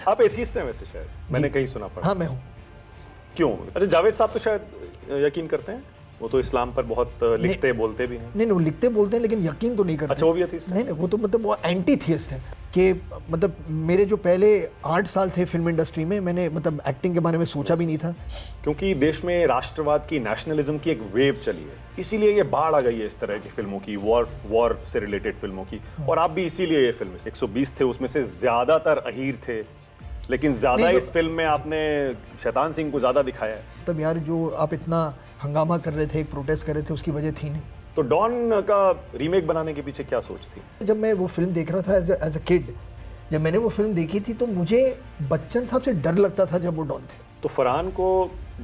आप एथीस्ट हैं वैसे, शायद मैंने कहीं सुना पड़ा। हाँ मैं हूँ। क्यों? अच्छा, जावेद साहब तो शायद यकीन करते हैं, वो तो इस्लाम पर बहुत लिखते बोलते भी हैं। नहीं वो लिखते बोलते हैं लेकिन यकीन तो नहीं करते। अच्छा, वो भी एथीस्ट है? नहीं वो तो मतलब वो एंटी थियस्ट है कि मतलब मेरे जो पहले 8 साल थे फिल्म इंडस्ट्री में, मैंने मतलब एक्टिंग के बारे में सोचा भी नहीं था। क्योंकि देश में राष्ट्रवाद की, नेशनलिज्म की एक वेव चली है, इसीलिए ये बाढ़ आ गई है इस तरह की फिल्मों की, वॉर से रिलेटेड फिल्मों की। और आप भी इसीलिए ये फिल्म 120 थे, उसमें से ज्यादातर अहीर थे, लेकिन ज्यादा इस फिल्म में आपने शैतान सिंह को ज्यादा दिखाया है। तब यार जो आप इतना हंगामा कर रहे थे, एक प्रोटेस्ट कर रहे थे, उसकी वजह थी नहीं। तो डॉन का रीमेक बनाने के पीछे क्या सोच थी? जब मैं वो फिल्म देख रहा था एज अ किड, जब मैंने वो फिल्म देखी थी तो मुझे बच्चन साहब से डर लगता था जब वो डॉन थे। तो फरहान को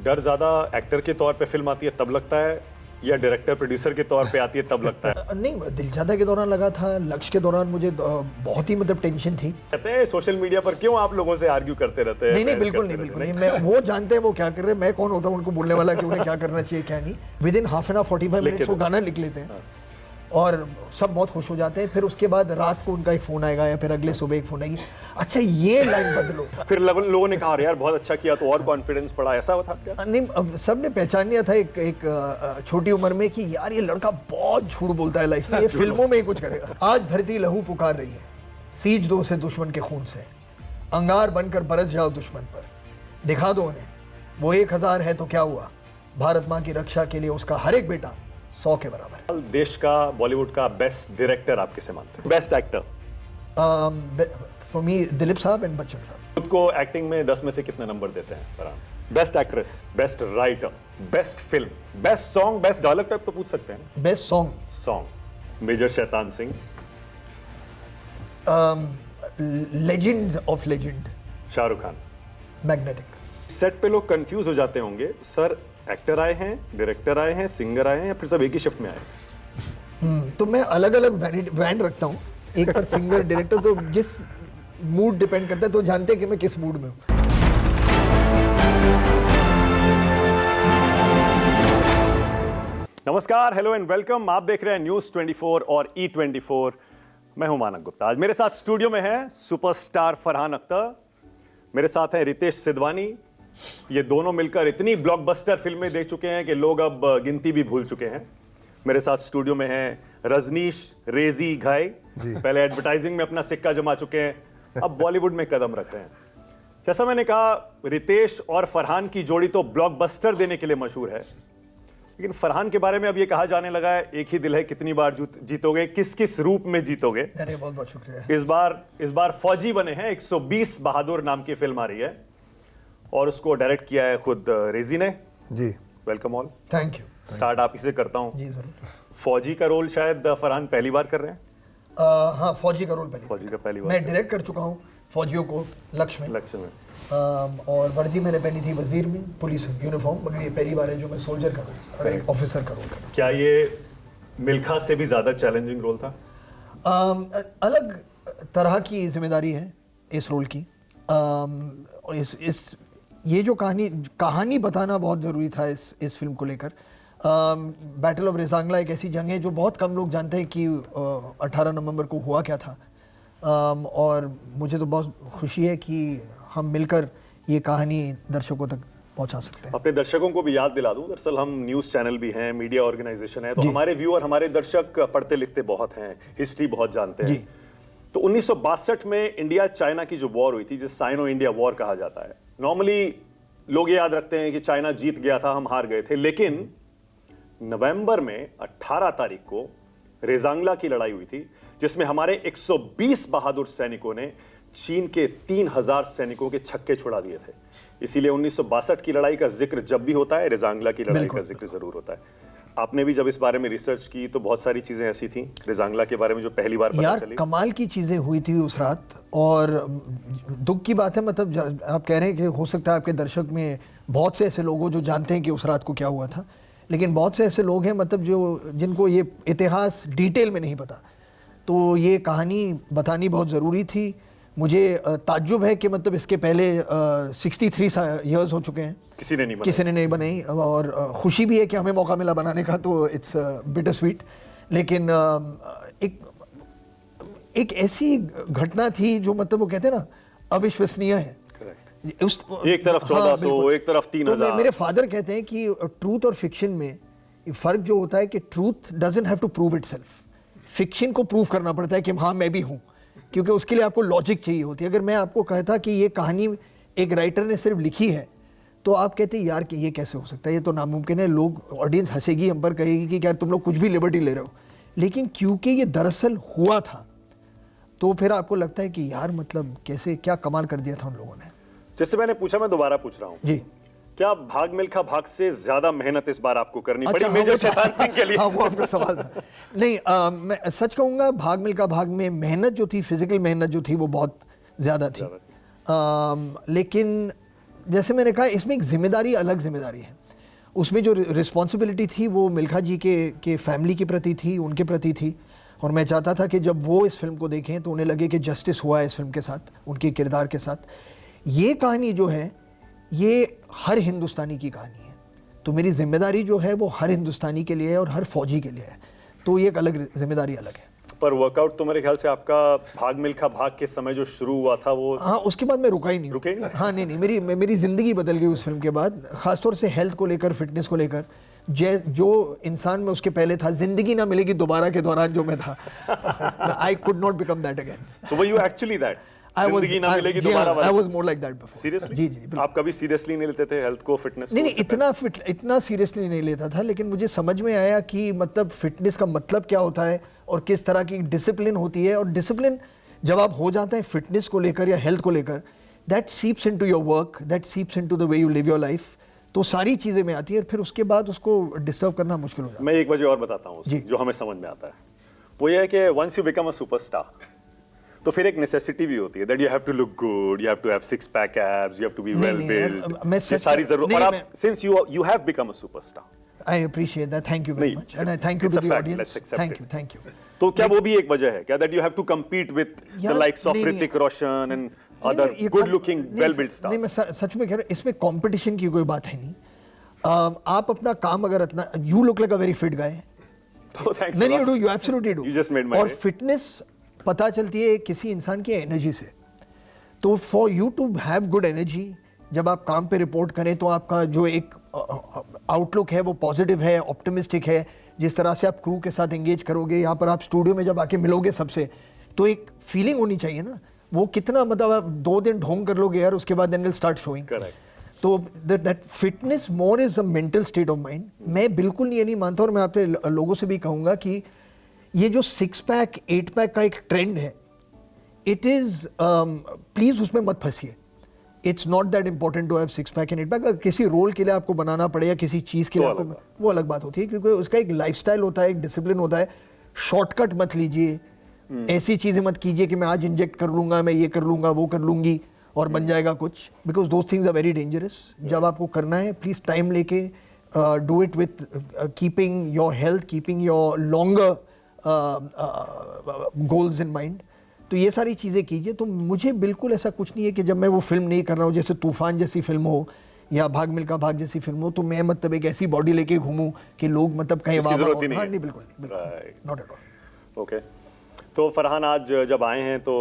डर ज्यादा एक्टर के तौर पे फिल्म आती है तब लगता है, या डायरेक्टर प्रोड्यूसर के तौर पे आती है तब लगता है? नहीं, दिलशादा के दौरान लगा था, लक्ष्य के दौरान मुझे बहुत ही मतलब टेंशन थी। कहते हैं सोशल मीडिया पर क्यों आप लोगों से आर्ग्यू करते रहते हैं? नहीं बिल्कुल नहीं। मैं वो जानते हैं वो क्या कर रहे हैं, मैं कौन होता हूँ उनको बोलने वाला कि उन्हें क्या करना चाहिए क्या नहीं। With in half an hour 45 minutes वो गाना लिख लेते हैं और सब बहुत खुश हो जाते हैं। फिर उसके बाद रात को उनका एक फोन आएगा या फिर अगले सुबह एक फोन आएगी, अच्छा ये लाइन बदलो। फिर लोगों ने कहा यार बहुत अच्छा किया, तो और कॉन्फिडेंस पड़ा, ऐसा था क्या? नहीं, अब सबने पहचान लिया था एक छोटी उम्र में कि यार ये लड़का बहुत झूठ बोलता है लाइफ में, ये फिल्मों में ही कुछ करेगा। आज धरती लहू पुकार रही है, सींच दो उसे दुश्मन के खून से, अंगार बनकर बरस जाओ दुश्मन पर, दिखा दो उन्हें वो 1000 है तो क्या हुआ, भारत माँ की रक्षा के लिए उसका हर एक बेटा 100 के बराबर। देश का, बॉलीवुड का बेस्ट डायरेक्टर आप किसे मानते हैं? Best actor? For me Dilip साहब एंड बच्चन साहब। खुद को एक्टिंग में 10 में से कितने नंबर देते हैं Farhan? Best actress, best writer, best film, best song, best dialogue type तो पूछ सकते हैं। Best song major Shaitan Singh, legends of legend, Shahrukh Khan, magnetic. Set पे लोग कंफ्यूज हो जाते होंगे, सर एक्टर आए हैं, डायरेक्टर आए हैं, सिंगर आए हैं, या फिर सब एक ही शिफ्ट में आए? तो मैं अलग अलग बैंड रखता हूँ, एक पर सिंगर डायरेक्टर, तो जिस मूड डिपेंड करता है, तो जानते हैं कि मैं किस मूड में हूँ। नमस्कार, हेलो एंड वेलकम। आप देख रहे हैं न्यूज़ 24 और E24। मैं हूं मानक गुप्ता। आज मेरे साथ स्टूडियो में है सुपरस्टार फरहान अख्तर, मेरे साथ हैं रितेश सिधवानी। ये दोनों मिलकर इतनी ब्लॉकबस्टर फिल्में देख चुके हैं कि लोग अब गिनती भी भूल चुके हैं। मेरे साथ स्टूडियो में हैं रजनीश रेजी घाई, पहले एडवर्टाइजिंग में अपना सिक्का जमा चुके हैं, अब बॉलीवुड में कदम रख रहे हैं। जैसा मैंने कहा, रितेश और फरहान की जोड़ी तो ब्लॉकबस्टर देने के लिए मशहूर है, लेकिन फरहान के बारे में अब ये कहा जाने लगा है, एक ही दिल है कितनी बार जीतोगे, किस किस रूप में जीतोगे। अरे बहुत बहुत शुक्रिया। इस बार फौजी बने हैं। 120 बहादुर नाम की फिल्म आ रही है और उसको डायरेक्ट किया है खुद रेजी ने। जी welcome all. Thank you. Start आप इसे करता हूँ। जी जरूर। फौजी का रोल शायद फरहान पहली बार कर रहे हैं? हाँ, फौजी का रोल पहली बार मैं डायरेक्ट कर चुका हूँ फौजियों को लक्ष्य में। और वर्दी मैंने पहनी थी वजीर में, पुलिस यूनिफॉर्म, मगर ये पहली बार है जो मैं सोल्जर का रोल और एक ऑफिसर का रोल कर रहा हूँ। क्या ये मिल्खा से भी ज्यादा चैलेंजिंग रोल था? अलग तरह की जिम्मेदारी है इस रोल की। ये जो कहानी बताना बहुत ज़रूरी था इस फिल्म को लेकर। बैटल ऑफ रेजांगला एक ऐसी जंग है जो बहुत कम लोग जानते हैं कि 18 नवंबर को हुआ क्या था। और मुझे तो बहुत खुशी है कि हम मिलकर ये कहानी दर्शकों तक पहुंचा सकते हैं। अपने दर्शकों को भी याद दिला दूं, दरअसल हम न्यूज़ चैनल भी हैं, मीडिया ऑर्गेनाइजेशन है, तो हमारे व्यूअर, हमारे दर्शक पढ़ते लिखते बहुत हैं, हिस्ट्री बहुत जानते हैं। तो 1962 में इंडिया चाइना की जो वॉर हुई थी, जिसे साइनो इंडिया वॉर कहा जाता है, नॉर्मली लोग याद रखते हैं कि चाइना जीत गया था, हम हार गए थे, लेकिन नवंबर में 18 तारीख को रेजांगला की लड़ाई हुई थी, जिसमें हमारे 120 बहादुर सैनिकों ने चीन के 3000 सैनिकों के छक्के छुड़ा दिए थे। इसीलिए 1962 की लड़ाई का जिक्र जब भी होता है, रेजांगला की लड़ाई का जिक्र जरूर होता है। आपने भी जब इस बारे में रिसर्च की तो बहुत सारी चीजें ऐसी थी रेजांगला के बारे में जो पहली बार पता चली। कमाल की चीजें हुई थी उस रात। और दुख की बात है, मतलब आप कह रहे हैं कि हो सकता है आपके दर्शक में बहुत से ऐसे लोग हो जो जानते हैं कि उस रात को क्या हुआ था, लेकिन बहुत से ऐसे लोग हैं मतलब जिनको ये इतिहास डिटेल में नहीं पता। तो ये कहानी बतानी बहुत ज़रूरी थी। मुझे ताज्जुब है कि मतलब इसके पहले 63 ईयर्स हो चुके हैं, किसी ने नहीं बनाई, और खुशी भी है कि हमें मौका मिला बनाने का, तो इट्स बिटर स्वीट। लेकिन एक ऐसी घटना थी जो मतलब वो कहते हैं ना, अविश्वसनीय है। एक तरफ 1400, एक तरफ 3000। तो मेरे फादर कहते हैं कि ट्रूथ और फिक्शन में फर्क जो होता है कि truth doesn't have to prove itself, fiction को प्रूव करना पड़ता है कि हाँ मैं भी हूँ, क्योंकि उसके लिए आपको लॉजिक चाहिए होती है। अगर मैं आपको कहता कि ये कहानी एक राइटर ने सिर्फ लिखी है तो आप कहते यार कि ये कैसे हो सकता है, ये तो नामुमकिन है, लोग ऑडियंस हंसेगी, हम पर कहेगी कि यार तुम लोग कुछ भी लिबर्टी ले रहे हो। लेकिन क्योंकि ये दरअसल हुआ था तो फिर आपको लगता है कि यार मतलब कैसे क्या कमाल कर दिया था उन लोगों ने। जैसे मैंने पूछा, मैं दोबारा पूछ रहा हूँ जी, क्या भाग मिल्खा भाग से ज्यादा मेहनत इस बार आपको करनी पड़ी हाँ, मेजर शैतान सिंह के लिए? हाँ, वो आपका सवाल था। नहीं, मैं सच कहूँगा भाग मिल्खा भाग में मेहनत जो थी, फिजिकल मेहनत जो थी वो बहुत ज़्यादा थी। लेकिन जैसे मैंने कहा इसमें एक जिम्मेदारी, अलग जिम्मेदारी है। उसमें जो रिस्पॉन्सिबिलिटी थी वो मिल्खा जी के फैमिली के प्रति थी, उनके प्रति थी। और मैं चाहता था कि जब वो इस फिल्म को देखें तो उन्हें लगे कि जस्टिस हुआ है इस फिल्म के साथ, उनके किरदार के साथ। ये कहानी जो है ये हर हिंदुस्तानी की कहानी है, तो मेरी जिम्मेदारी जो है वो हर हिंदुस्तानी के लिए है और हर फौजी के लिए है, तो ये एक अलग जिम्मेदारी अलग है। पर वर्कआउट तो मेरे ख्याल से आपका भाग मिल्खा भाग के समय जो शुरू हुआ था वो, हाँ उसके बाद मैं रुका ही नहीं। रुके नहीं? हाँ नहीं, मेरी ज़िंदगी बदल गई उस फिल्म के बाद, ख़ासतौर से हेल्थ को लेकर, फिटनेस को लेकर। जो इंसान में उसके पहले था, जिंदगी ना मिलेगी दोबारा के दौरान जो मैं था, I could not become that again. So were you actually that? जिंदगी ना मिलेगी दोबारा वाला? I was more like that before. Seriously? जी। आप कभी सीरियसली नहीं लेते थे हेल्थ को, फिटनेस को? नहीं, इतना सीरियसली नहीं लेता था, लेकिन मुझे समझ में आया कि मतलब फिटनेस का मतलब क्या होता है और किस तरह की डिसिप्लिन होती है। और डिसिप्लिन जब आप हो जाते हैं फिटनेस को लेकर या हेल्थ को लेकर, that seeps into your work, that seeps into the way you live your life. तो सारी चीज़ें में आती है, फिर उसके बाद उसको डिस्टर्ब करना मुश्किल हो जाता है। मैं एक वजह और बताता हूँ जो हमें समझ में आता है, वो ये है कि once you become a superstar तो फिर एक नेसेसिटी भी होती है that you have to look good, you have to have six pack abs, you have to be well build, ये सारी जरूरत। और आप since you have become a superstar, I appreciate that, thank you very much, and I thank you to the audience, thank you. तो क्या वो भी एक वजह है क्या that you have to compete with the likes of Hrithik Roshan and other good looking well build stars? नहीं, मैं सच में कह रहा हूं, इसमें कंपटीशन की कोई बात है नहीं। आप अपना काम अगर इतना, you look like a very fit guy, नहीं you do, you absolutely do. You just made my और day. फिटनेस पता चलती है किसी इंसान की एनर्जी से। तो for you to have good energy, जब आप काम पे रिपोर्ट करें तो आपका जो एक आउटलुक है वो पॉजिटिव है, ऑप्टिमिस्टिक है। जिस तरह से आप क्रू के साथ एंगेज करोगे, यहाँ पर आप स्टूडियो में जब आके मिलोगे सबसे, तो एक फीलिंग होनी चाहिए ना। वो कितना मतलब आप 2 दिन ढोंग कर लोगे यार, उसके बाद देन विल स्टार्ट शोइंग। तो that fitness more is a mental state of mind. मैं बिल्कुल ये नहीं मानता, और मैं आपके लोगों से भी कहूँगा कि ये जो 6 पैक 8 पैक का एक ट्रेंड है, इट इज प्लीज उसमें मत फंसिए। It's not that important to have 6 pack and 8 pack. किसी रोल के लिए आपको बनाना पड़े या किसी चीज़ के लिए आपको, वो अलग बात होती है, क्योंकि उसका एक लाइफस्टाइल होता है, एक डिसिप्लिन होता है। शॉर्टकट मत लीजिए, ऐसी चीज़ें मत कीजिए कि मैं आज इंजेक्ट कर लूंगा, मैं ये कर लूंगा, वो कर लूंगी और बन जाएगा कुछ, because those things are very dangerous. जब आपको करना है प्लीज टाइम लेके do it with keeping your health, keeping your longer goals in mind. तो ये सारी चीज़ें कीजिए। तो मुझे बिल्कुल ऐसा कुछ नहीं है कि जब मैं वो फिल्म नहीं कर रहा हूँ, जैसे तूफान जैसी फिल्म हो या भाग मिल्खा भाग जैसी फिल्म हो, तो मैं मतलब एक ऐसी बॉडी लेके घूमूं कि लोग मतलब कहीं वाह, नहीं बिल्कुल नॉट एट ऑल। ओके, तो फरहान आज जब आए हैं तो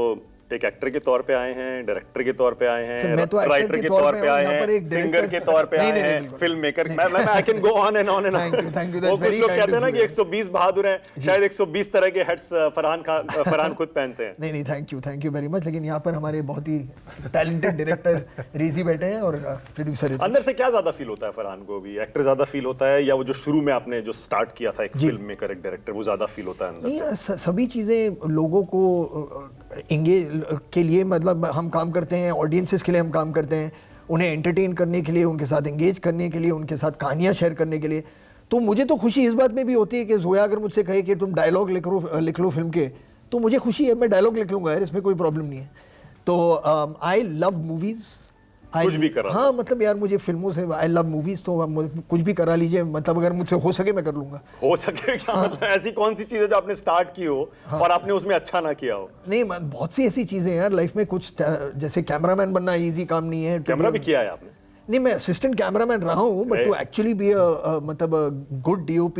एक एक्टर के तौर पे आए हैं, डायरेक्टर के तौर पे आए हैं, राइटर के तौर पे आए हैं, सिंगर के तौर पे आए हैं, फिल्म मेकर। मैं I can go on and on and on. वो कुछ लोग कहते हैं ना कि 120 बहादुर हैं, शायद 120 तरह के हेड्स फरहान खुद पहनते हैं। नहीं, थैंक यू वेरी मच। लेकिन यहाँ पर हमारे बहुत ही टैलेंटेड डायरेक्टर रीजी बैठे हैं और प्रोड्यूसर। अंदर से क्या ज्यादा फील होता है फरहान को? भी एक्टर ज्यादा फील होता है या वो जो शुरू में आपने जो स्टार्ट किया था एक फिल्म मेकर, एक डायरेक्टर, वो ज्यादा फील होता है अंदर से? सभी चीजें लोगों को एंगेज के लिए, मतलब हम काम करते हैं, ऑडियंसेस के लिए हम काम करते हैं, उन्हें एंटरटेन करने के लिए, उनके साथ एंगेज करने के लिए, उनके साथ कहानियाँ शेयर करने के लिए। तो मुझे तो खुशी इस बात में भी होती है कि जोया अगर मुझसे कहे कि तुम डायलॉग लिख लो फिल्म के, तो मुझे खुशी है, मैं डायलॉग लिख लूँगा यार, इसमें कोई प्रॉब्लम नहीं है। तो आई लव मूवीज़, कुछ भी करा। हाँ मतलब यार मुझे फिल्मों से, आई लव मूवीज, तो कुछ भी करा लीजिए, मतलब अगर मुझसे हो सके मैं कर लूंगा। हो सके क्या? हाँ। मतलब ऐसी कौन सी चीज़ है जो आपने स्टार्ट की हो और आपने उसमें अच्छा ना किया हो? नहीं, बहुत सी ऐसी चीजें यार लाइफ में। कुछ जैसे कैमरामैन बनना इजी काम नहीं है। कैमरा भी किया है आपने? नहीं, मैं असिस्टेंट कैमरामैन रहा हूँ, बट टू एक्चुअली बी मतलब good DOP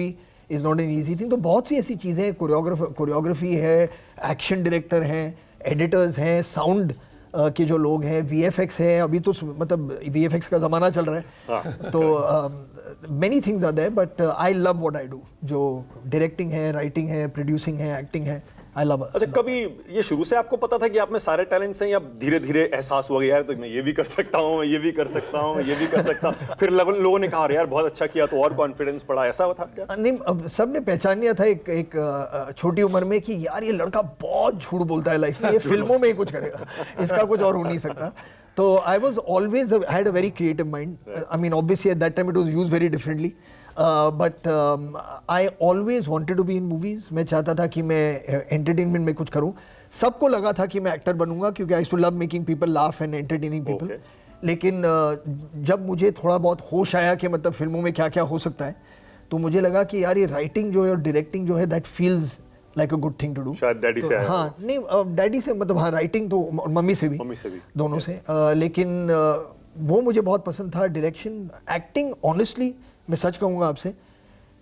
is not an easy thing. तो बहुत सी ऐसी चीजें, कोरियोग्राफी है, एक्शन डायरेक्टर हैं, एडिटर्स हैं, साउंड के जो लोग हैं, VFX है, अभी तो मतलब VFX का ज़माना चल रहा है, तो many things are there, but I love what I do. जो डायरेक्टिंग है, राइटिंग है, प्रोड्यूसिंग है, एक्टिंग है, आई लव। अच्छा, कभी ये शुरू से आपको पता था कि आप में सारे टैलेंट्स हैं, या धीरे धीरे एहसास हुआ कि यार तो मैं ये भी कर सकता हूँ, मैं ये भी कर सकता हूँ, ये भी कर सकता हूँ, फिर लोगों ने कहा यार बहुत अच्छा किया तो और कॉन्फिडेंस बढ़ा, ऐसा हुआ था क्या? नहीं, अब सबने पहचान लिया था एक छोटी उम्र में कि यार ये लड़का बहुत झूठ बोलता है लाइफ में, ये फिल्मों में ही कुछ करेगा, इसका कुछ और हो नहीं सकता। तो I was always had a very creative mind. I mean obviously at that time it was used very differently, but I always wanted to be in movies. मैं चाहता था कि मैं एंटरटेनमेंट में कुछ करूं। सबको लगा था कि मैं एक्टर बनूंगा क्योंकि I used to love making people laugh and entertaining people. लेकिन जब मुझे थोड़ा बहुत होश आया कि मतलब फिल्मों में क्या क्या हो सकता है, तो मुझे लगा कि यार ये राइटिंग जो है और डायरेक्टिंग जो है, that feels like a good thing to do. शायद डैडी से आया। हाँ, नहीं डैडी से मतलब, हाँ राइटिंग तो मम्मी से भी दोनों से, लेकिन वो मुझे बहुत पसंद था। डायरेक्शन, एक्टिंग, ऑनेस्टली मैं सच कहूँगा आपसे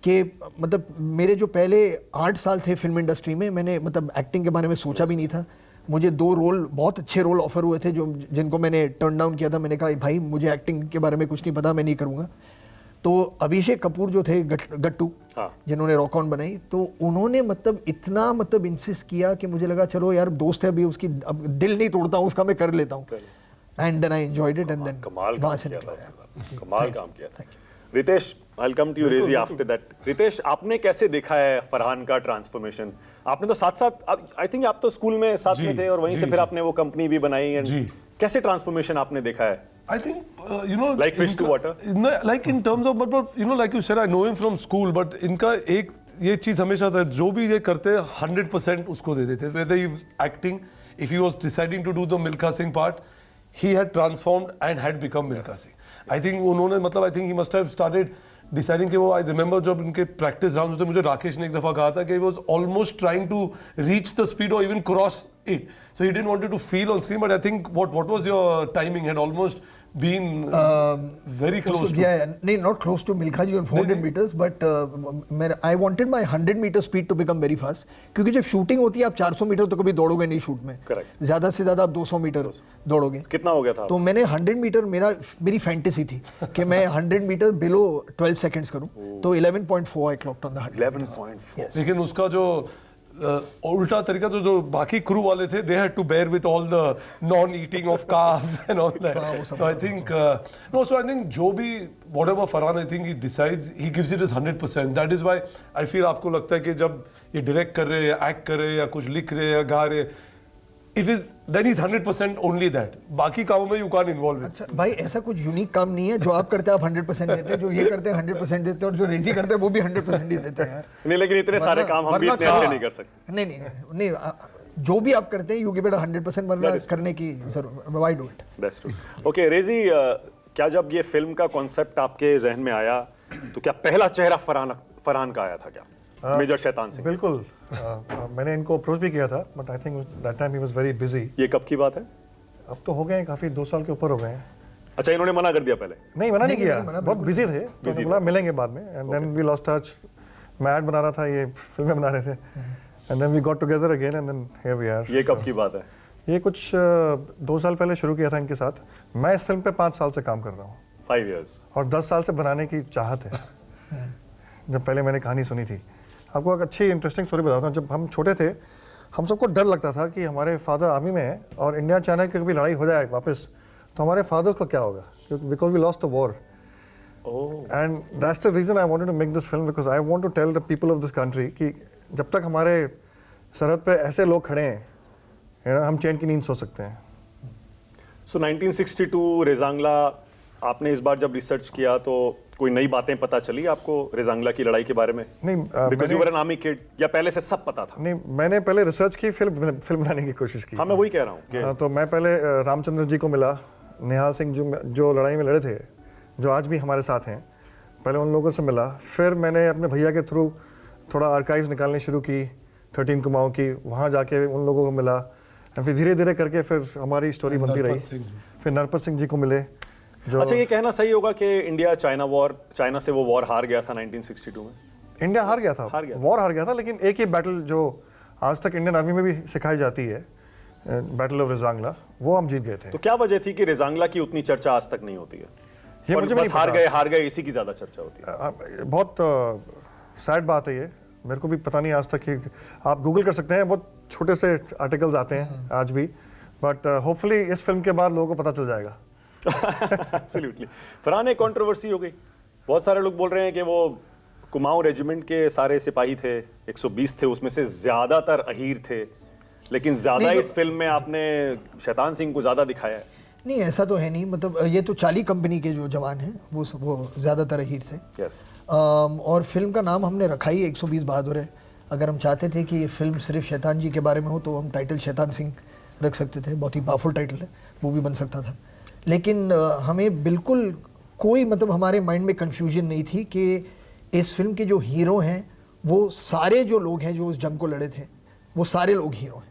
कि मतलब मेरे जो पहले 8 साल थे फिल्म इंडस्ट्री में, मैंने मतलब एक्टिंग के बारे में सोचा भी नहीं था। मुझे 2 रोल, बहुत अच्छे रोल ऑफर हुए थे जो जिनको मैंने टर्न डाउन किया था। मैंने कहा भाई मुझे एक्टिंग के बारे में कुछ नहीं पता, मैं नहीं करूँगा। तो अभिषेक कपूर जो थे गट्टू, जिन्होंने रॉक ऑन बनाई, तो उन्होंने मतलब इतना मतलब इंसिस्ट किया कि मुझे लगा चलो यार दोस्त है, अभी उसकी अब दिल नहीं तोड़ता हूँ उसका, मैं कर लेता हूँ। And then I enjoyed it, and then वहाँ से कमाल काम किया। Ritesh, I'll come to you, Rezi, after that. Ritesh, आपने कैसे देखा है फरहान का ट्रांसफॉर्मेशन? आपने तो साथ आई थिंक आप तो स्कूल में साथ में थे और वहीं से फिर आपने वो कंपनी भी बनाई, एंड कैसे ट्रांसफॉर्मेशन आपने देखा है? I think like fish to water. Like in terms of, but like you said, I know him from school, but इनका एक ये चीज हमेशा था, जो भी ये करते 100% उसको दे देते। Whether he was acting, if he was deciding to do the Milkha Singh part, he had transformed and had become Milkha Singh. I think उन्होंने मतलब I think he must have started deciding कि वो, I remember जब इनके practice round होते, मुझे राकेश ने एक दफा कहा था कि he was almost trying to reach the speed और even cross it, so he didn't wanted to feel on screen, but I think what was your timing, had almost been very close to. Yeah, not close to Milkha ji on 400 meters, but I wanted my 100 meter speed to become very fast, क्योंकि जब shooting होती है आप 400 metre तो कभी दौड़ोगे नहीं shoot में, ज्यादा से ज्यादा आप 200 मीटर दौड़ोगे। कितना हो गया था? तो मैंने 100 मीटर, मेरी फैंटेसी थी कि मैं 100 मीटर बिलो 12 सेकंड्स करूं, तो 11.4 आई क्लॉक्ड ऑन द 100. 11.4। लेकिन उसका जो उल्टा तरीका जो बाकी क्रू वाले थे, they had to bear with all the non-eating of carbs and all that. So I think I think जो भी whatever Farhan, I think he decides, he gives it his 100%. That is why I feel आपको लगता है कि जब ये direct कर रहे हैं या एक्ट कर रहे हैं या कुछ लिख रहे हैं या गा रहे हैं, it is then he's 100% only that. बाकी कामों में you can't involve it. अच्छा भाई, ऐसा कुछ यूनिक काम नहीं है जो आप करते हैं आप 100% देते हैं, जो ये करते हैं 100% देते हैं, और जो रेजी करते हैं वो भी 100% ही देते हैं यार। नहीं, लेकिन इतने सारे काम हम भी इतने अच्छे नहीं कर सकते। नहीं, जो भी आप करते हैं यू गिव इट 100%, वरना करने की जरूरत, why do it? Best. Okay Razy, क्या जब ये फिल्म का कॉन्सेप्ट आपके जहन में आया तो क्या पहला चेहरा फरहान का आया था क्या? मेजर शैतान सिंह। बिल्कुल, मैंने इनको अप्रोच भी किया था, but I think that time he was very busy. ये कब की बात है? अब तो हो गए हैं, काफी 2 साल के ऊपर हो गए हैं। अच्छा, इन्होंने मना कर दिया पहले? नहीं, मना नहीं किया, बहुत बिजी थे, तो बोला मिलेंगे बाद में, and then we lost touch. मैं ऐड बना रहा था, ये फिल्में बना रहे थे, and then we got together again, and then here we are. ये कब की बात है? ये कुछ 2 साल पहले शुरू किया था इनके साथ। मैं इस फिल्म पे 5 साल से काम कर रहा हूँ। 5 years। और 10 साल से बनाने की चाहत है। जब पहले मैंने कहानी सुनी थी, आपको एक अच्छी इंटरेस्टिंग स्टोरी बताता हूँ। जब हम छोटे थे, हम सबको डर लगता था कि हमारे फादर आर्मी में है और इंडिया चाइना की कभी लड़ाई हो जाए वापस, तो हमारे फादर को क्या होगा, because we lost the war. And that's the reason I wanted to make this film, because I want to tell the people of this country कि जब तक हमारे सरहद पे ऐसे लोग खड़े हैं, हम चैन की नींद सो सकते हैं। सो 1962 रेजांगला, आपने इस बार जब रिसर्च किया तो कोई नई बातें पता चली आपको रेजांगला की लड़ाई के बारे में? नहीं, because you were N army kid, या पहले से सब पता था? नहीं, मैंने पहले रिसर्च की, फिल्म बनाने की कोशिश की। हाँ, मैं वही कह रहा हूँ। हाँ, तो मैं पहले रामचंद्र जी को मिला, निहाल सिंह जो लड़ाई में लड़े थे, जो आज भी हमारे साथ हैं, पहले उन लोगों से मिला। फिर मैंने अपने भैया के थ्रू थोड़ा आर्काइव्स निकालने शुरू की 13 कुमाऊँ की, वहाँ जाके उन लोगों को मिला, फिर धीरे धीरे करके फिर हमारी स्टोरी बनती रही। फिर नरपत सिंह जी को मिले। अच्छा, ये कहना सही होगा कि इंडिया चाइना से वो वॉर हार गया था 1962 में? इंडिया हार गया था, वॉर हार गया था, लेकिन एक ही बैटल जो आज तक इंडियन आर्मी में भी सिखाई जाती है बैटल ऑफ रेजांगला, वो हम जीत गए थे। तो क्या वजह थी कि रेजांगला की उतनी चर्चा आज तक नहीं होती है? ये और मुझे बस नहीं पता। हार गए इसी की ज्यादा चर्चा होती है। बहुत सैड बात है ये, मेरे को भी पता नहीं आज तक कि आप गूगल कर सकते हैं, बहुत छोटे से आर्टिकल्स आते हैं आज भी, बट होपफुली इस फिल्म के बाद लोगों को पता चल जाएगा। एब्सोल्युटली। फरहान, एक कंट्रोवर्सी हो गई, बहुत सारे लोग बोल रहे हैं कि वो कुमाऊं रेजिमेंट के सारे सिपाही थे, 120 थे, उसमें से ज्यादातर अहीर थे, लेकिन ज्यादा इस फिल्म में आपने शैतान सिंह को ज्यादा दिखाया है। नहीं, ऐसा तो है नहीं, मतलब ये तो चाली कंपनी के जो जवान हैं वो ज़्यादातर अहीर थे। यस। और फिल्म का नाम हमने रखा ही 120 बहादुर है। अगर हम चाहते थे कि ये फिल्म सिर्फ शैतान जी के बारे में हो तो हम टाइटल शैतान सिंह रख सकते थे, बहुत ही पावरफुल टाइटल है, वो भी बन सकता था। लेकिन हमें बिल्कुल कोई मतलब हमारे माइंड में कन्फ्यूजन नहीं थी कि इस फिल्म के जो हीरो हैं वो सारे जो लोग हैं जो उस जंग को लड़े थे वो सारे लोग हीरो हैं।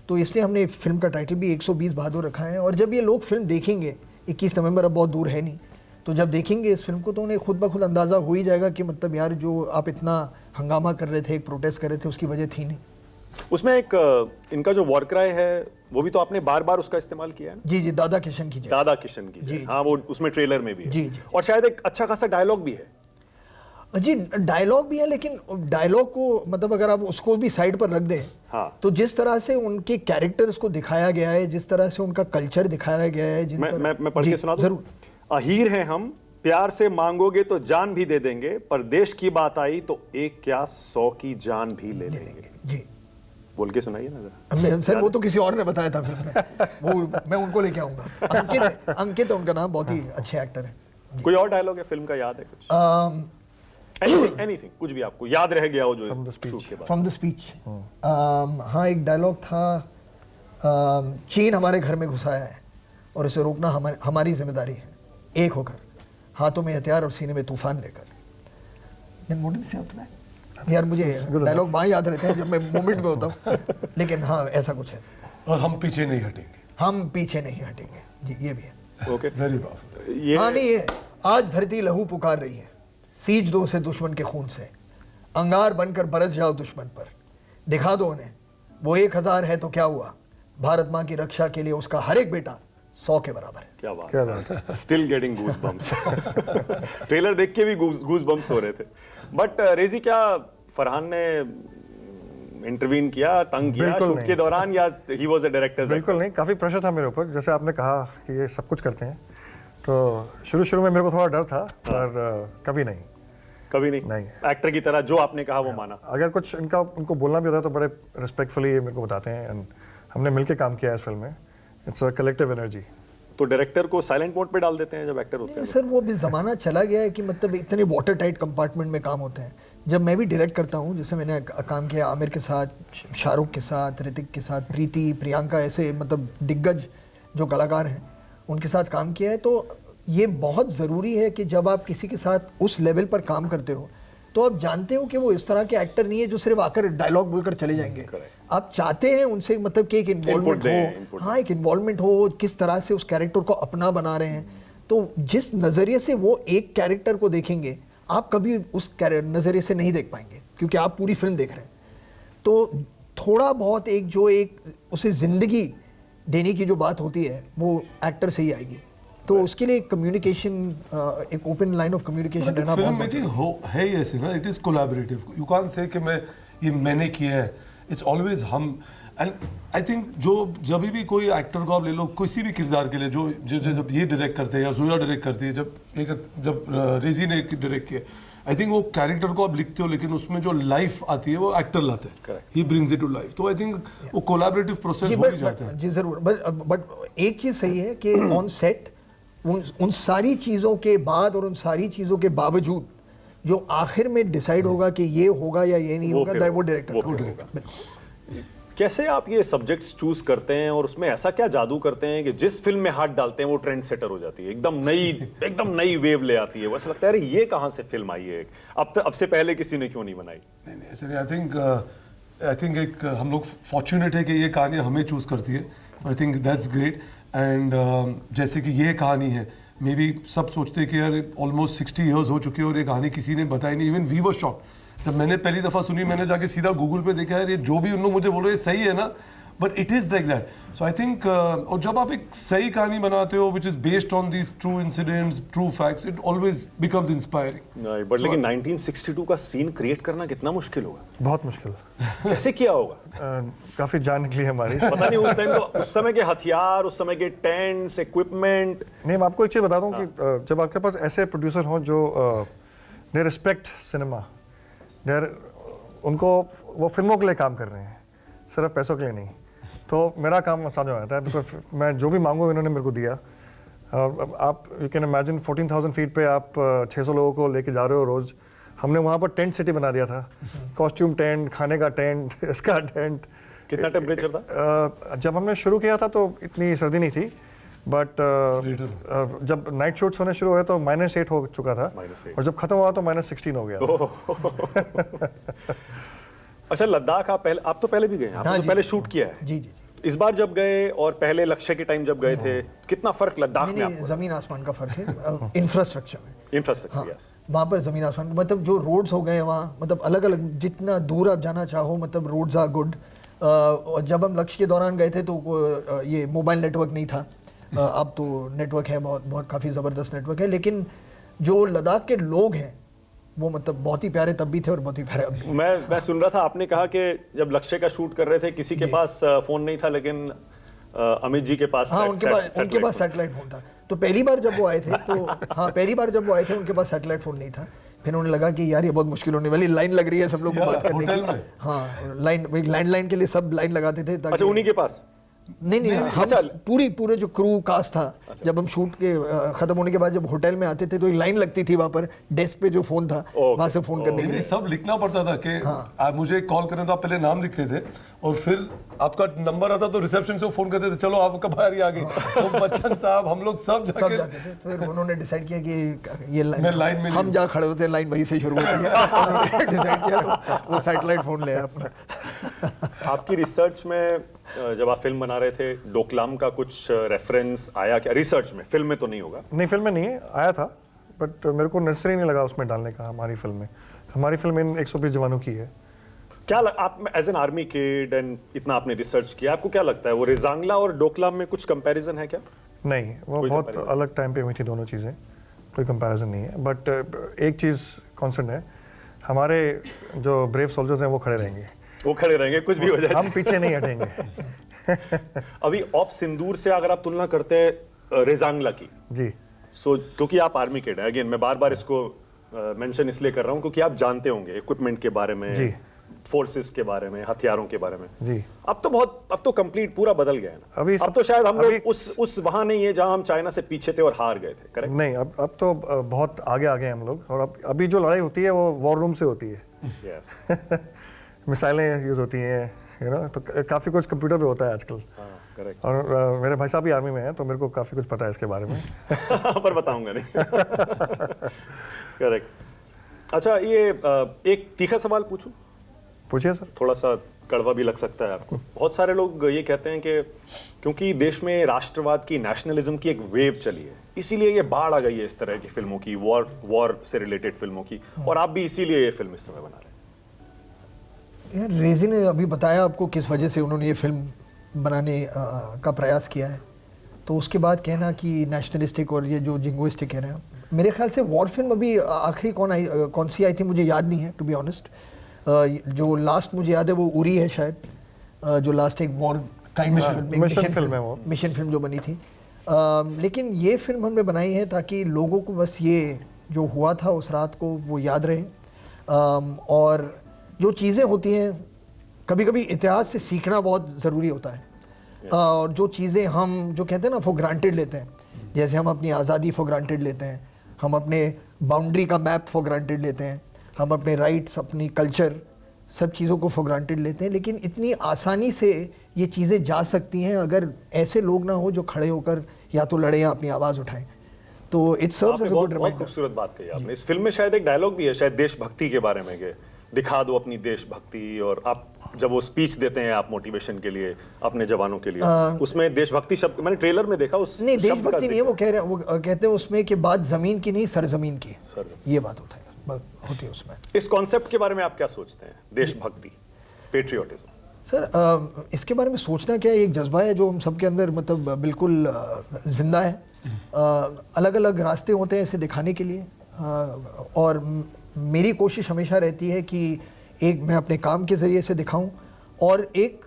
तो इसलिए हमने फिल्म का टाइटल भी 120 बहादुर रखा है। और जब ये लोग फिल्म देखेंगे, 21 नवंबर अब बहुत दूर है नहीं, तो जब देखेंगे इस फिल्म को तो उन्हें खुद ब खुद अंदाज़ा हो ही जाएगा कि मतलब यार जो आप इतना हंगामा कर रहे थे, एक प्रोटेस्ट कर रहे थे, उसकी वजह थी नहीं। उसमें एक इनका जो वॉर क्राई है वो भी तो आपने बार बार उसका इस्तेमाल किया है ना? जी जी, दादा किशन की जय। दादा किशन की जय। जी, हाँ, वो उसमें ट्रेलर में भी है। जी, जी। और शायद एक अच्छा खासा डायलॉग भी है। जी, डायलॉग भी है, लेकिन डायलॉग को मतलब अगर आप उसको भी साइड पर रख दें, हाँ। तो जिस तरह से उनके कैरेक्टर्स को दिखाया गया है, जिस तरह से उनका कल्चर दिखाया गया है, मैं पढ़ के सुना दूं? जरूर। अहीर हैं हम, प्यार से मांगोगे तो जान भी दे देंगे, पर देश की बात आई तो एक क्या 100 की जान भी ले लेंगे। जी, बोल के सुनाइए ना जरा। सर वो तो किसी और ने बताया था फिल्म में, वो मैं उनको लेके आऊंगा। अंकित है उनका नाम, बहुत ही अच्छे एक्टर है। कोई और डायलॉग है फिल्म का याद है कुछ? एनीथिंग, कुछ भी आपको याद रह गया हो जो शूट के बाद। फ्रॉम द स्पीच, हाँ, एक डायलॉग था, चीन हमारे घर में घुसाया है और इसे रोकना हमारी जिम्मेदारी है, एक होकर, हाथों में हथियार और सीने में तूफान लेकर। यार मुझे डायलॉग वहाँ याद रहते हैं जब मैं मोमेंट में होता हूँ, लेकिन हाँ ऐसा कुछ है। और हम पीछे नहीं हटेंगे। हम पीछे नहीं हटेंगे, जी, ये भी है। Okay, very powerful. ये हाँ नहीं, ये आज धरती लहू पुकार रही है, सींच दो उसे दुश्मन के खून से, अंगार बनकर बरस जाओ दुश्मन पर, दिखा दो उन्हें वो 1000 है तो क्या हुआ, भारत माँ की रक्षा के लिए उसका हर एक बेटा 100 के बराबर है। क्या बात है, still getting goose bumps. Trailer देख के भी गूज बम्प्स हो रहे थे। बट रेजी, क्या फरहान ने इंटरवीन किया, तंग किया शूट के दौरान, या ही वाज अ डायरेक्टर? बिल्कुल नहीं, काफ़ी प्रेशर था मेरे ऊपर, जैसे आपने कहा कि ये सब कुछ करते हैं, तो शुरू में मेरे को थोड़ा डर था, पर कभी नहीं। एक्टर की तरह जो आपने कहा वो माना। अगर कुछ उनको बोलना भी होता है तो बड़े रिस्पेक्टफुली मेरे को बताते हैं, एंड हमने मिलके काम किया है इस फिल्म में। It's a collective energy. तो डायरेक्टर को साइलेंट मोड पे डाल देते हैं जब एक्टर होते हैं? सर वो भी ज़माना चला गया है कि मतलब इतने वाटर टाइट कंपार्टमेंट में काम होते हैं। जब मैं भी डायरेक्ट करता हूँ, जैसे मैंने काम किया आमिर के साथ, शाहरुख के साथ, ऋतिक के साथ, प्रीति, प्रियंका, ऐसे मतलब दिग्गज जो कलाकार हैं उनके साथ काम किया है, तो ये बहुत ज़रूरी है कि जब आप किसी के साथ उस लेवल पर काम करते हो तो आप जानते हो कि वो इस तरह के एक्टर नहीं है जो सिर्फ आकर डायलॉग बोलकर चले जाएंगे। आप चाहते हैं उनसे मतलब कि एक इन्वॉल्वमेंट हो, हाँ एक इन्वॉल्वमेंट हो, किस तरह से उस कैरेक्टर को अपना बना रहे हैं। तो जिस नज़रिए से वो एक कैरेक्टर को देखेंगे आप कभी उस नज़रिए से नहीं देख पाएंगे, क्योंकि आप पूरी फिल्म देख रहे हैं। तो थोड़ा बहुत एक उसे ज़िंदगी देने की जो बात होती है वो एक्टर से ही आएगी। तो उसके लिए कम्युनिकेशन, एक ओपन लाइन ऑफ कम्युनिकेशन रहना फिल्म बहुत मेकिंग है ही ऐसे ना, it is collaborative. You can't say कि मैंने किया है, इट्स ऑलवेज हम। एंड आई थिंक जब भी कोई एक्टर को आप ले लो किसी भी किरदार के लिए, जब ये डायरेक्ट करते हैं या जोया डायरेक्ट करती है, जब रेजी ने डायरेक्ट किया, आई थिंक वो कैरेक्टर को आप लिखते हो लेकिन उसमें जो लाइफ आती है वो एक्टर लाते हैं, he brings it to life. तो आई थिंक वो कोलैबोरेटिव प्रोसेस हो ही जाता है। जी ज़रूर, बट एक चीज़ सही है कि ऑन सेट उन सारी चीज़ों के बाद और उन सारी चीज़ों के बावजूद जो आखिर में डिसाइड होगा कि ये होगा या ये नहीं होगा, वो डायरेक्टर होगा। कैसे आप ये सब्जेक्ट्स चूज करते हैं और उसमें ऐसा क्या जादू करते हैं कि जिस फिल्म में हाथ डालते हैं वो ट्रेंड सेटर हो जाती है, एकदम नई वेव ले आती है? वैसा लगता है अरे ये कहाँ से फिल्म आई है, अब से पहले किसी ने क्यों नहीं बनाई? नहीं ऐसे नहीं। आई थिंक एक हम लोग फॉर्चुनेट है कि ये कहानी हमें चूज करती है। I think that's great. And जैसे कि ये कहानी है, मे बी सब सोचते हैं कि यार ऑलमोस्ट 60 ईयर्स हो चुके हैं और ये कहानी किसी ने बताई नहीं। इवन वी वर शॉक्ड जब मैंने पहली दफ़ा सुनी, मैंने जाके सीधा गूगल पे देखा, यार ये जो भी उन लोग मुझे बोल रहे हैं सही है ना, but it is like that. So I think और जब आप एक सही कहानी बनाते हो which is based on these true incidents, true facts, it always becomes inspiring. But लेकिन 1962 का सीन क्रिएट करना कितना मुश्किल होगा? बहुत मुश्किल. कैसे किया होगा? काफ़ी जान निकली हमारी. पता नहीं उस टाइम तो उस समय के हथियार, उस समय के टेंट्स, इक्विपमेंट. नहीं, मैं आपको एक चीज़ बता दूं कि जब आपके पास ऐसे प्रोड्यूसर हों जो दे रिस्पेक्ट सिनेमा, उनको वो फिल्मों के लिए काम कर रहे हैं, सिर्फ पैसों के लिए नहीं, तो मेरा काम आसान हो जाता है. बिकॉज मैं जो भी मांगू इन्होंने मेरे को दिया. आप यू कैन इमेजिन 14,000 फीट पे आप 600 लोगों को लेके जा रहे हो रोज़. हमने वहाँ पर टेंट सिटी बना दिया था, कॉस्ट्यूम टेंट, खाने का टेंट, इसका टेंट. कितना टेम्परेचर था? जब हमने शुरू किया था तो इतनी सर्दी नहीं थी, बट जब नाइट शूट्स होने शुरू हुए तो -8 हो चुका था, और जब खत्म हुआ तो -16 हो गया. अच्छा, लद्दाख आप तो पहले भी गए हैं, आपने तो पहले शूट किया है. जी जी. इस बार जब गए और पहले लक्ष्य के टाइम जब गए थे, कितना फर्क लद्दाख में आपको? जमीन आसमान का फर्क है इंफ्रास्ट्रक्चर में. Infrastructure, yes. वहाँ पर जमीन आसमान, मतलब जो रोड्स हो गए वहाँ, मतलब अलग अलग जितना दूर आप जाना चाहो, मतलब रोड्स आर गुड. और जब हम लक्ष्य के दौरान गए थे तो ये मोबाइल नेटवर्क नहीं था. अब तो नेटवर्क है, बहुत बहुत काफ़ी ज़बरदस्त नेटवर्क है. लेकिन जो लद्दाख के लोग हैं वो मतलब बहुत ही प्यारे तब भी थे और बहुत ही प्यारे अब भी. मैं सुन रहा था, आपने कहा कि जब लक्ष्य का शूट कर रहे थे किसी के पास फोन नहीं था, लेकिन अमित जी के पास, हाँ, उनके पास सैटेलाइट फोन था. तो पहली बार जब वो आए थे तो हाँ, पहली बार जब वो आए थे उनके पास सैटेलाइट फोन नहीं था. फिर उन्हें लगा कि यार ये बहुत मुश्किल होने वाली, लाइन लग रही है सब लोग को बात करने की. हाँ, लाइन के लिए सब लाइन लगाते थे. अच्छा, उन्हीं के पास? नहीं, हम पूरे जो क्रू कास्ट था, जब हम शूट के खत्म होने के बाद जब होटल में आते थे तो एक लाइन लगती थी वहाँ पर डेस्क पे, जो फोन था वहाँ से फोन करने के लिए. सब लिखना पड़ता था कि आप मुझे कॉल करें तो आप पहले नाम लिखते थे और फिर आपका नंबर आता तो रिसेप्शन से फोन करते थे, चलो आपका बारी आ गई. तो बच्चन साहब, हम लोग सब जाते थे. तो फिर उन्होंने डिसाइड किया कि ये लाइन में हम जहाँ खड़े होते हैं लाइन वहीं से शुरू होती है. डिसाइड किया तो वो सैटेलाइट फोन ले अपना. आपकी रिसर्च में जब आप फिल्म बना रहे थे, डोकलाम का कुछ रेफरेंस आया क्या रिसर्च में? फिल्म में तो नहीं होगा? नहीं, फिल्म में नहीं है, आया था, बट मेरे को नेसेसरी नहीं लगा उसमें डालने का. हमारी फिल्म में, हमारी फिल्म इन 120 जवानों की है. क्या आप as an army kid and इतना आपने रिसर्च किया, आपको क्या लगता है वो रेजांगला और डोकलाम में कुछ कंपैरिजन है क्या? नहीं, वो बहुत अलग टाइम पे हुई थी दोनों चीज़ें, कोई कंपैरिजन नहीं है. बट एक चीज़ कॉन्स्टेंट है, हमारे जो ब्रेव सोल्जर्स हैं वो खड़े रहेंगे. वो खड़े रहेंगे, कुछ भी हो जाए, हम पीछे नहीं हटेंगे. अभी ऑप सिंदूर से अगर आप तुलना करते हैं रेजांगला की, जी, क्योंकि आप आर्मी किड हैं, अगेन मैं बार बार इसको मेंशन इसलिए कर रहा हूं क्योंकि आप जानते होंगे इक्विपमेंट के बारे में, जी, फोर्सेस के बारे में, हथियारों के बारे में. जी. अब तो कंप्लीट पूरा बदल गया है ना. अब तो शायद हम लोग उस वहां नहीं है जहां हम चाइना से पीछे थे और हार गए थे. करेक्ट? नहीं, अब तो बहुत आगे आ गए हम लोग. और अभी जो लड़ाई होती है वो वॉर रूम से होती है. यस. मिसाइलें यूज होती हैं, यू नो, तो काफ़ी कुछ कंप्यूटर पे होता है आजकल. करेक्ट. और मेरे भाई साहब भी आर्मी में हैं तो मेरे को काफ़ी कुछ पता है इसके बारे में. पर बताऊंगा नहीं. करेक्ट. अच्छा, ये एक तीखा सवाल पूछूं? पूछिए सर. थोड़ा सा कड़वा भी लग सकता है आपको. बहुत सारे लोग ये कहते हैं कि क्योंकि देश में राष्ट्रवाद की, नेशनलिज्म की एक वेव चली है, इसीलिए ये बाढ़ आ गई है इस तरह की फिल्मों की, वॉर से रिलेटेड फिल्मों की, और आप भी इसीलिए ये फिल्म इस समय बना रहे हैं. यार, रेजी ने अभी बताया आपको किस वजह से उन्होंने ये फिल्म बनाने का प्रयास किया है. तो उसके बाद कहना कि नेशनलिस्टिक और ये जो जिंगोइस्टिक कह रहे हैं, मेरे ख्याल से वॉर फिल्म अभी आखिरी कौन सी आई थी मुझे याद नहीं है, टू बी ऑनेस्ट. जो लास्ट मुझे याद है वो उरी है शायद, जो लास्ट एक वॉर काइंड मिशन फिल्म है वो, मिशन फिल्म जो बनी थी. लेकिन ये फिल्म हमने बनाई है ताकि लोगों को बस ये जो हुआ था उस रात को वो याद रहे. और जो चीज़ें होती हैं, कभी कभी इतिहास से सीखना बहुत ज़रूरी होता है. और जो चीज़ें हम जो कहते हैं ना फॉर ग्रांटेड लेते हैं, जैसे हम अपनी आज़ादी फॉर ग्रांटेड लेते हैं, हम अपने बाउंड्री का मैप फॉर ग्रांटेड लेते हैं, हम अपने राइट्स, अपनी कल्चर, सब चीज़ों को फॉर ग्रांटेड लेते हैं. लेकिन इतनी आसानी से ये चीज़ें जा सकती हैं अगर ऐसे लोग ना हो जो खड़े होकर या तो लड़े या अपनी आवाज़ उठाएं. तो it's serves as a good reminder. खूबसूरत बात कही आपने. इस फिल्म में शायद एक डायलॉग भी है, शायद देशभक्ति के बारे में, कि दिखा दो अपनी देशभक्ति, और आप जब वो स्पीच देते हैं आप मोटिवेशन के लिए अपने जवानों के लिए, उसमें देशभक्ति शब्द मैंने ट्रेलर में देखा. उस नहीं, देशभक्ति नहीं है, वो कह रहे हैं, वो कहते हैं उसमें कि बात जमीन की नहीं सरजमीन की, ये बात होता है, होती है उसमें. इस कॉन्सेप्ट के बारे में आप क्या सोचते हैं, देशभक्ति, पेट्रियोटिज्म? सर इसके बारे में सोचना क्या है, एक जज्बा है जो हम सबके अंदर मतलब बिल्कुल जिंदा है। अलग अलग रास्ते होते हैं इसे दिखाने के लिए, और मेरी कोशिश हमेशा रहती है कि एक मैं अपने काम के ज़रिए से दिखाऊं, और एक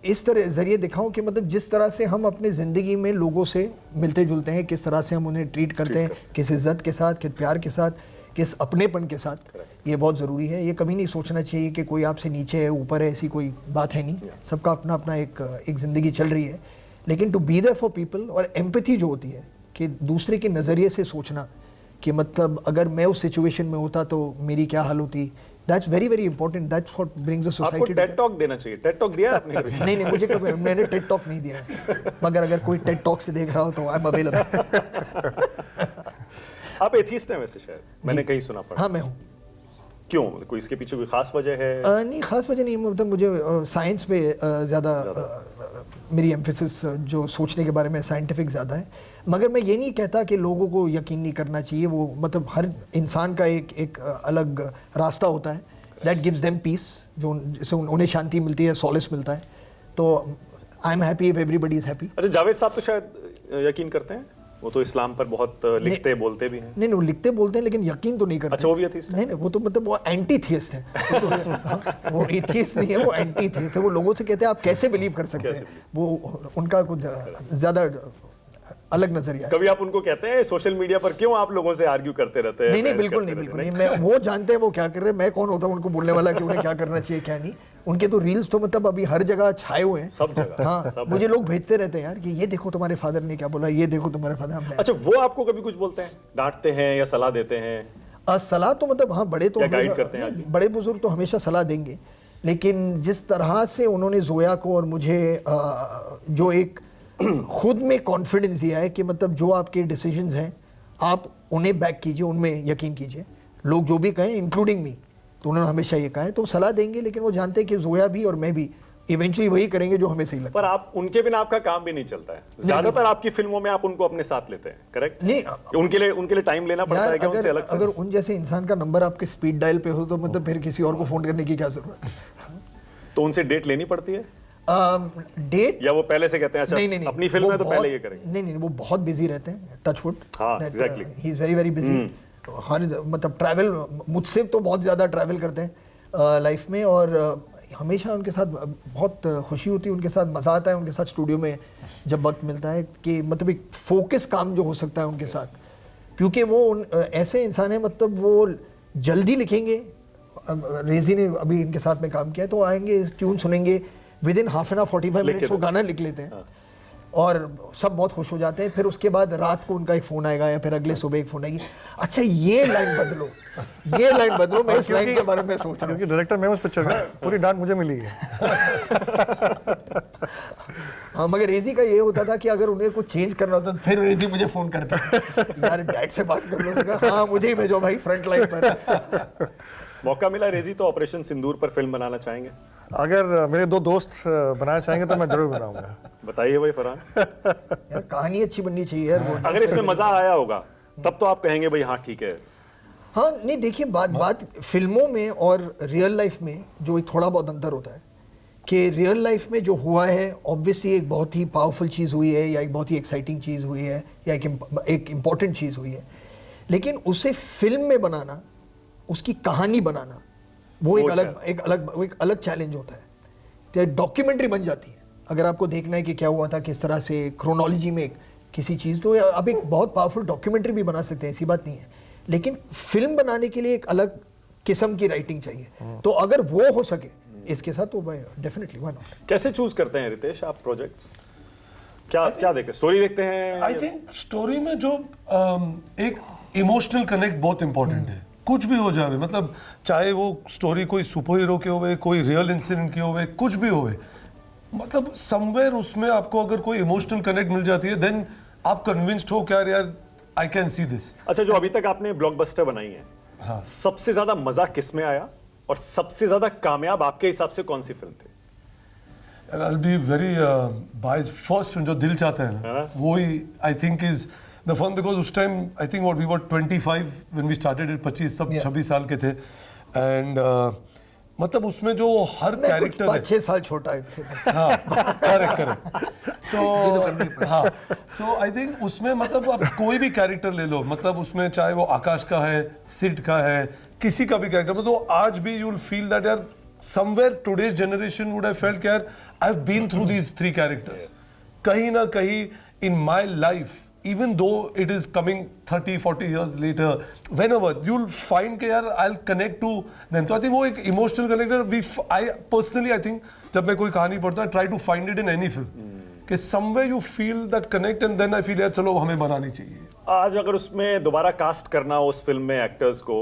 इस तरह ज़रिए दिखाऊं कि मतलब जिस तरह से हम अपनी ज़िंदगी में लोगों से मिलते जुलते हैं, किस तरह से हम उन्हें ट्रीट करते हैं, किस इज़्ज़त के साथ, किस प्यार के साथ, किस अपनेपन के साथ, ये बहुत ज़रूरी है। ये कभी नहीं सोचना चाहिए कि कोई आपसे नीचे है ऊपर है, ऐसी कोई बात है नहीं। सबका अपना अपना एक ज़िंदगी चल रही है, लेकिन to be there for people, और एम्पैथी जो होती है कि दूसरे के नज़रिए से सोचना कि मतलब अगर मैं उस सिचुएशन में होता तो मेरी क्या हाल होती, that's very very important, that's what brings the आपको सोसाइटी। टेड टॉक देना चाहिए। टेड टॉक दिया है आपने कभी? नहीं नहीं, मुझे कभी मैंने टेड टॉक नहीं दिया है, मगर अगर कोई टेड टॉक से देख रहा हो तो आई एम अवेलेबल। आप एथीस्ट हैं वैसे, शायद मैंने कहीं सुना पड़ा। हाँ मैं हूँ। क्यों, कोई इसके पीछे कोई खास वजह है? नहीं खास वजह नहीं, मतलब मुझे साइंस पे ज़्यादा मेरी एम्फेसिस जो सोचने के बारे में साइंटिफिक ज़्यादा है। मगर मैं ये नहीं कहता कि लोगों को यकीन नहीं करना चाहिए, वो मतलब हर इंसान का एक अलग रास्ता होता है दैट गिव्स देम पीस, जो जिससे उन्हें शांति मिलती है, सॉलिस मिलता है। तो I am happy if everybody is happy. अच्छा, जावेद साहब तो शायद यकीन करते हैं, वो तो इस्लाम पर बहुत लिखते बोलते भी हैं। नहीं वो लिखते बोलते हैं लेकिन यकीन तो नहीं करते। अच्छा, वो भी एथीस्ट है? नहीं वो तो मतलब वो एंटी थियस्ट है। वो एथियस्ट नहीं है, वो एंटी थियस्ट है। वो लोगों से कहते हैं आप कैसे बिलीव कर सकते हैं, वो उनका कुछ ज़्यादा अलग नजरिया है। कभी आप उनको कहते हैं सोशल मीडिया पर क्यों आप लोगों से आर्ग्यू करते रहते हैं? नहीं बिल्कुल नहीं, बिल्कुल नहीं। मैं वो जानते हैं वो क्या कर रहे हैं, मैं कौन होता हूँ उनको बोलने वाला कि उन्हें क्या करना चाहिए क्या नहीं। उनके तो रील्स तो मतलब अभी हर जगह छाए हुए हैं, सब जगह। हाँ मुझे लोग भेजते रहते हैं यार कि ये देखो तुम्हारे फादर ने क्या बोला, ये देखो तुम्हारे फादर। अच्छा, वो आपको कभी कुछ बोलते हैं, डांटते हैं या सलाह देते हैं? सलाह तो मतलब हाँ बड़े तो गाइड करते हैं? बड़े बुजुर्ग तो हमेशा सलाह देंगे, लेकिन जिस तरह से उन्होंने जोया को और मुझे जो एक खुद में कॉन्फिडेंस दिया है कि मतलब जो आपके डिसीजंस हैं आप उन्हें बैक कीजिए, उनमें यकीन कीजिए, लोग जो भी कहें इंक्लूडिंग मी, तो उन्होंने हमेशा ये कहा है। तो सलाह देंगे, लेकिन वो जानते हैं कि जोया भी और मैं भी इवेंचुअली वही करेंगे जो हमें सही लगता है। पर आप उनके बिना आपका काम भी नहीं चलता है। ज्यादातर आपकी फिल्मों में आप उनको अपने साथ लेते हैं, करेक्ट? नहीं, उनके लिए टाइम लेना पड़ता है क्या उनसे अलग से? अगर उन जैसे इंसान का नंबर आपके स्पीड डायल पे हो तो मतलब फिर किसी और को फोन करने की क्या जरूरत है? तो उनसे डेट लेनी पड़ती है डेट, या वो पहले से कहते हैं अच्छा नहीं, अपनी फिल्म है तो पहले ये करेंगे? नहीं, वो बहुत बिजी रहते हैं, टचवुड। हाँ, exactly. He is very very busy. हर मतलब ट्रैवल मुझसे तो बहुत ज़्यादा ट्रैवल करते हैं लाइफ में, और हमेशा उनके साथ बहुत खुशी होती है, उनके साथ मज़ा आता है, उनके साथ स्टूडियो में जब वक्त मिलता है कि मतलब एक फोकस काम जो हो सकता है उनके साथ, क्योंकि वो ऐसे इंसान है मतलब वो जल्दी लिखेंगे। रेजी ने अभी इनके साथ में काम किया, तो आएंगे ट्यून सुनेंगे, with in half an hour 45 minutes वो गाना लिख लेते हैं और सब बहुत खुश हो जाते हैं। फिर उसके बाद रात को उनका एक फ़ोन आएगा या फिर अगले सुबह एक फ़ोन आएगी, अच्छा ये लाइन बदलो, ये लाइन बदलो, मैं इस लाइन के बारे में सोच रहा हूँ। क्योंकि डायरेक्टर मैं उस पिक्चर का, पूरी डांट मुझे मिली है। हाँ मगर रेजी का ये होता था कि अगर उन्हें कुछ चेंज करना होता तो फिर रेजी मुझे फ़ोन करता, यार डैड से बात कर लो। हाँ मुझे ही भेजो भाई फ्रंट लाइन पर। मौका मिला रेजी तो ऑपरेशन सिंदूर पर फिल्म बनाना चाहेंगे? अगर मेरे दो दोस्त बनाना चाहेंगे तो मैं जरूर बनाऊंगा। बताइए भाई फरहान। यार कहानी अच्छी बननी चाहिए यार। वो अगर इसमें मजा आया होगा तब तो आप कहेंगे भाई हाँ ठीक है। हाँ नहीं देखिए, बात फिल्मों में और रियल लाइफ में जो एक थोड़ा बहुत अंतर होता है कि रियल लाइफ में जो हुआ है ऑब्वियसली एक बहुत ही पावरफुल चीज़ हुई है, या एक बहुत ही एक्साइटिंग चीज़ हुई है, या एक इम्पॉर्टेंट चीज़ हुई है, लेकिन उसे फिल्म में बनाना, उसकी कहानी बनाना, वो एक अलग चैलेंज होता है। तो डॉक्यूमेंट्री बन जाती है अगर आपको देखना है कि क्या हुआ था, किस तरह से क्रोनोलॉजी में किसी चीज़, तो आप एक बहुत पावरफुल डॉक्यूमेंट्री भी बना सकते हैं, ऐसी बात नहीं है, लेकिन फिल्म बनाने के लिए एक अलग किस्म की राइटिंग चाहिए। तो अगर वो हो सके इसके साथ तो भाई डेफिनेटली व्हाई नॉट। कैसे चूज करते हैं रितेश आप प्रोजेक्ट्स? क्या देखते हैं? स्टोरी देखते हैं? आई थिंक स्टोरी में जो एक इमोशनल कनेक्ट बहुत इंपॉर्टेंट है। कुछ भी हो जाए, मतलब चाहे वो स्टोरी कोई सुपर हीरो की होवे, कोई रियल इंसिडेंट की होवे, कुछ भी होवे, मतलब समवेयर उसमें आपको अगर कोई इमोशनल कनेक्ट मिल जाती है, देन आप कन्विंस्ड हो क्या यार आई कैन सी दिस। अच्छा, जो अभी तक आपने ब्लॉकबस्टर बनाई है, हाँ, सबसे ज्यादा मजा किसमें आया और सबसे ज्यादा कामयाब आपके हिसाब से कौन सी फिल्म थी? I'll be very biased. First film जो दिल चाहता है ना, वो ही I think is the fun, because उस time I think what we were 25 when we started it, 26 सब 26 साल के थे, and मतलब उसमें जो हर कैरेक्टर है 5-6 साल छोटा है इनसे। हाँ करेक्ट सो आई थिंक उसमें मतलब आप कोई भी कैरेक्टर ले लो, मतलब उसमें चाहे वो आकाश का है, सिड का है, किसी का भी कैरेक्टर, मतलब आज भी यू विल फील दैट यार somewhere today's generation would have felt कि यार I have been through these 3 characters कहीं ना कहीं in my life, even though it is coming 30-40 years later, whenever you'll find कि यार I'll connect to them. तो I think वो एक emotional connector I personally I think जब मैं कोई कहानी पढ़ता हूँ I try to find it in any film कि somewhere you feel that connect and then I feel यार चलो हमें बनानी चाहिए। आज अगर उसमें दोबारा कास्ट करना हो उस फिल्म में एक्टर्स को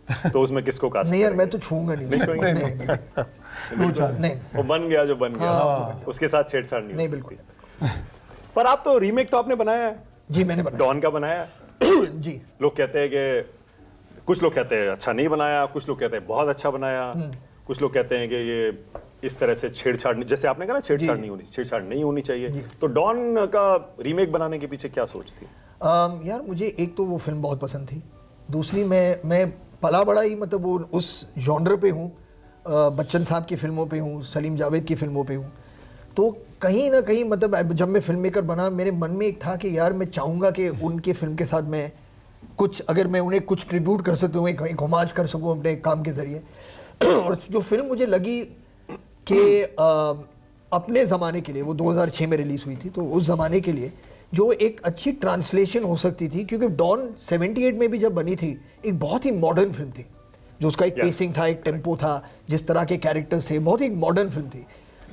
तो उसमें किसको कास्ट नहीं यार मैं तो छूंगा नहीं। नहीं वो बन गया जो बन गया, उसके साथ छेड़छाड़ नहीं नहीं हो बिल्कुल। सकती। पर आप तो रीमेक तो आपने बनाया है, जी मैंने बनाया। डॉन का बनाया। जी लोग कहते हैं कि कुछ लोग कहते हैं अच्छा नहीं बनाया, कुछ लोग कहते हैं बहुत अच्छा बनाया, कुछ लोग कहते हैं कि ये इस तरह से छेड़छाड़, जैसे आपने कहा ना छेड़छाड़ नहीं होनी चाहिए। तो डॉन का रीमेक बनाने के पीछे क्या सोच थी? यार मुझे एक तो वो फिल्म बहुत पसंद थी, दूसरी मैं पला बड़ा ही मतलब वो उस जॉनर पे हूँ, बच्चन साहब की फिल्मों पे हूँ, सलीम जावेद की फिल्मों पे हूँ। तो कहीं ना कहीं मतलब जब मैं फिल्म मेकर बना मेरे मन में एक था कि यार मैं चाहूँगा कि उनके फिल्म के साथ मैं कुछ, अगर मैं उन्हें कुछ ट्रिब्यूट कर सकता हूँ, एक होमाज कर सकूँ अपने काम के ज़रिए। और जो फिल्म मुझे लगी कि अपने ज़माने के लिए, वो 2006 में रिलीज़ हुई थी, तो उस ज़माने के लिए जो एक अच्छी ट्रांसलेशन हो सकती थी, क्योंकि डॉन 78 में भी जब बनी थी एक बहुत ही मॉडर्न फिल्म थी, जो उसका एक पेसिंग था, एक टेम्पो था, जिस तरह के कैरेक्टर्स थे, बहुत ही मॉडर्न फिल्म थी।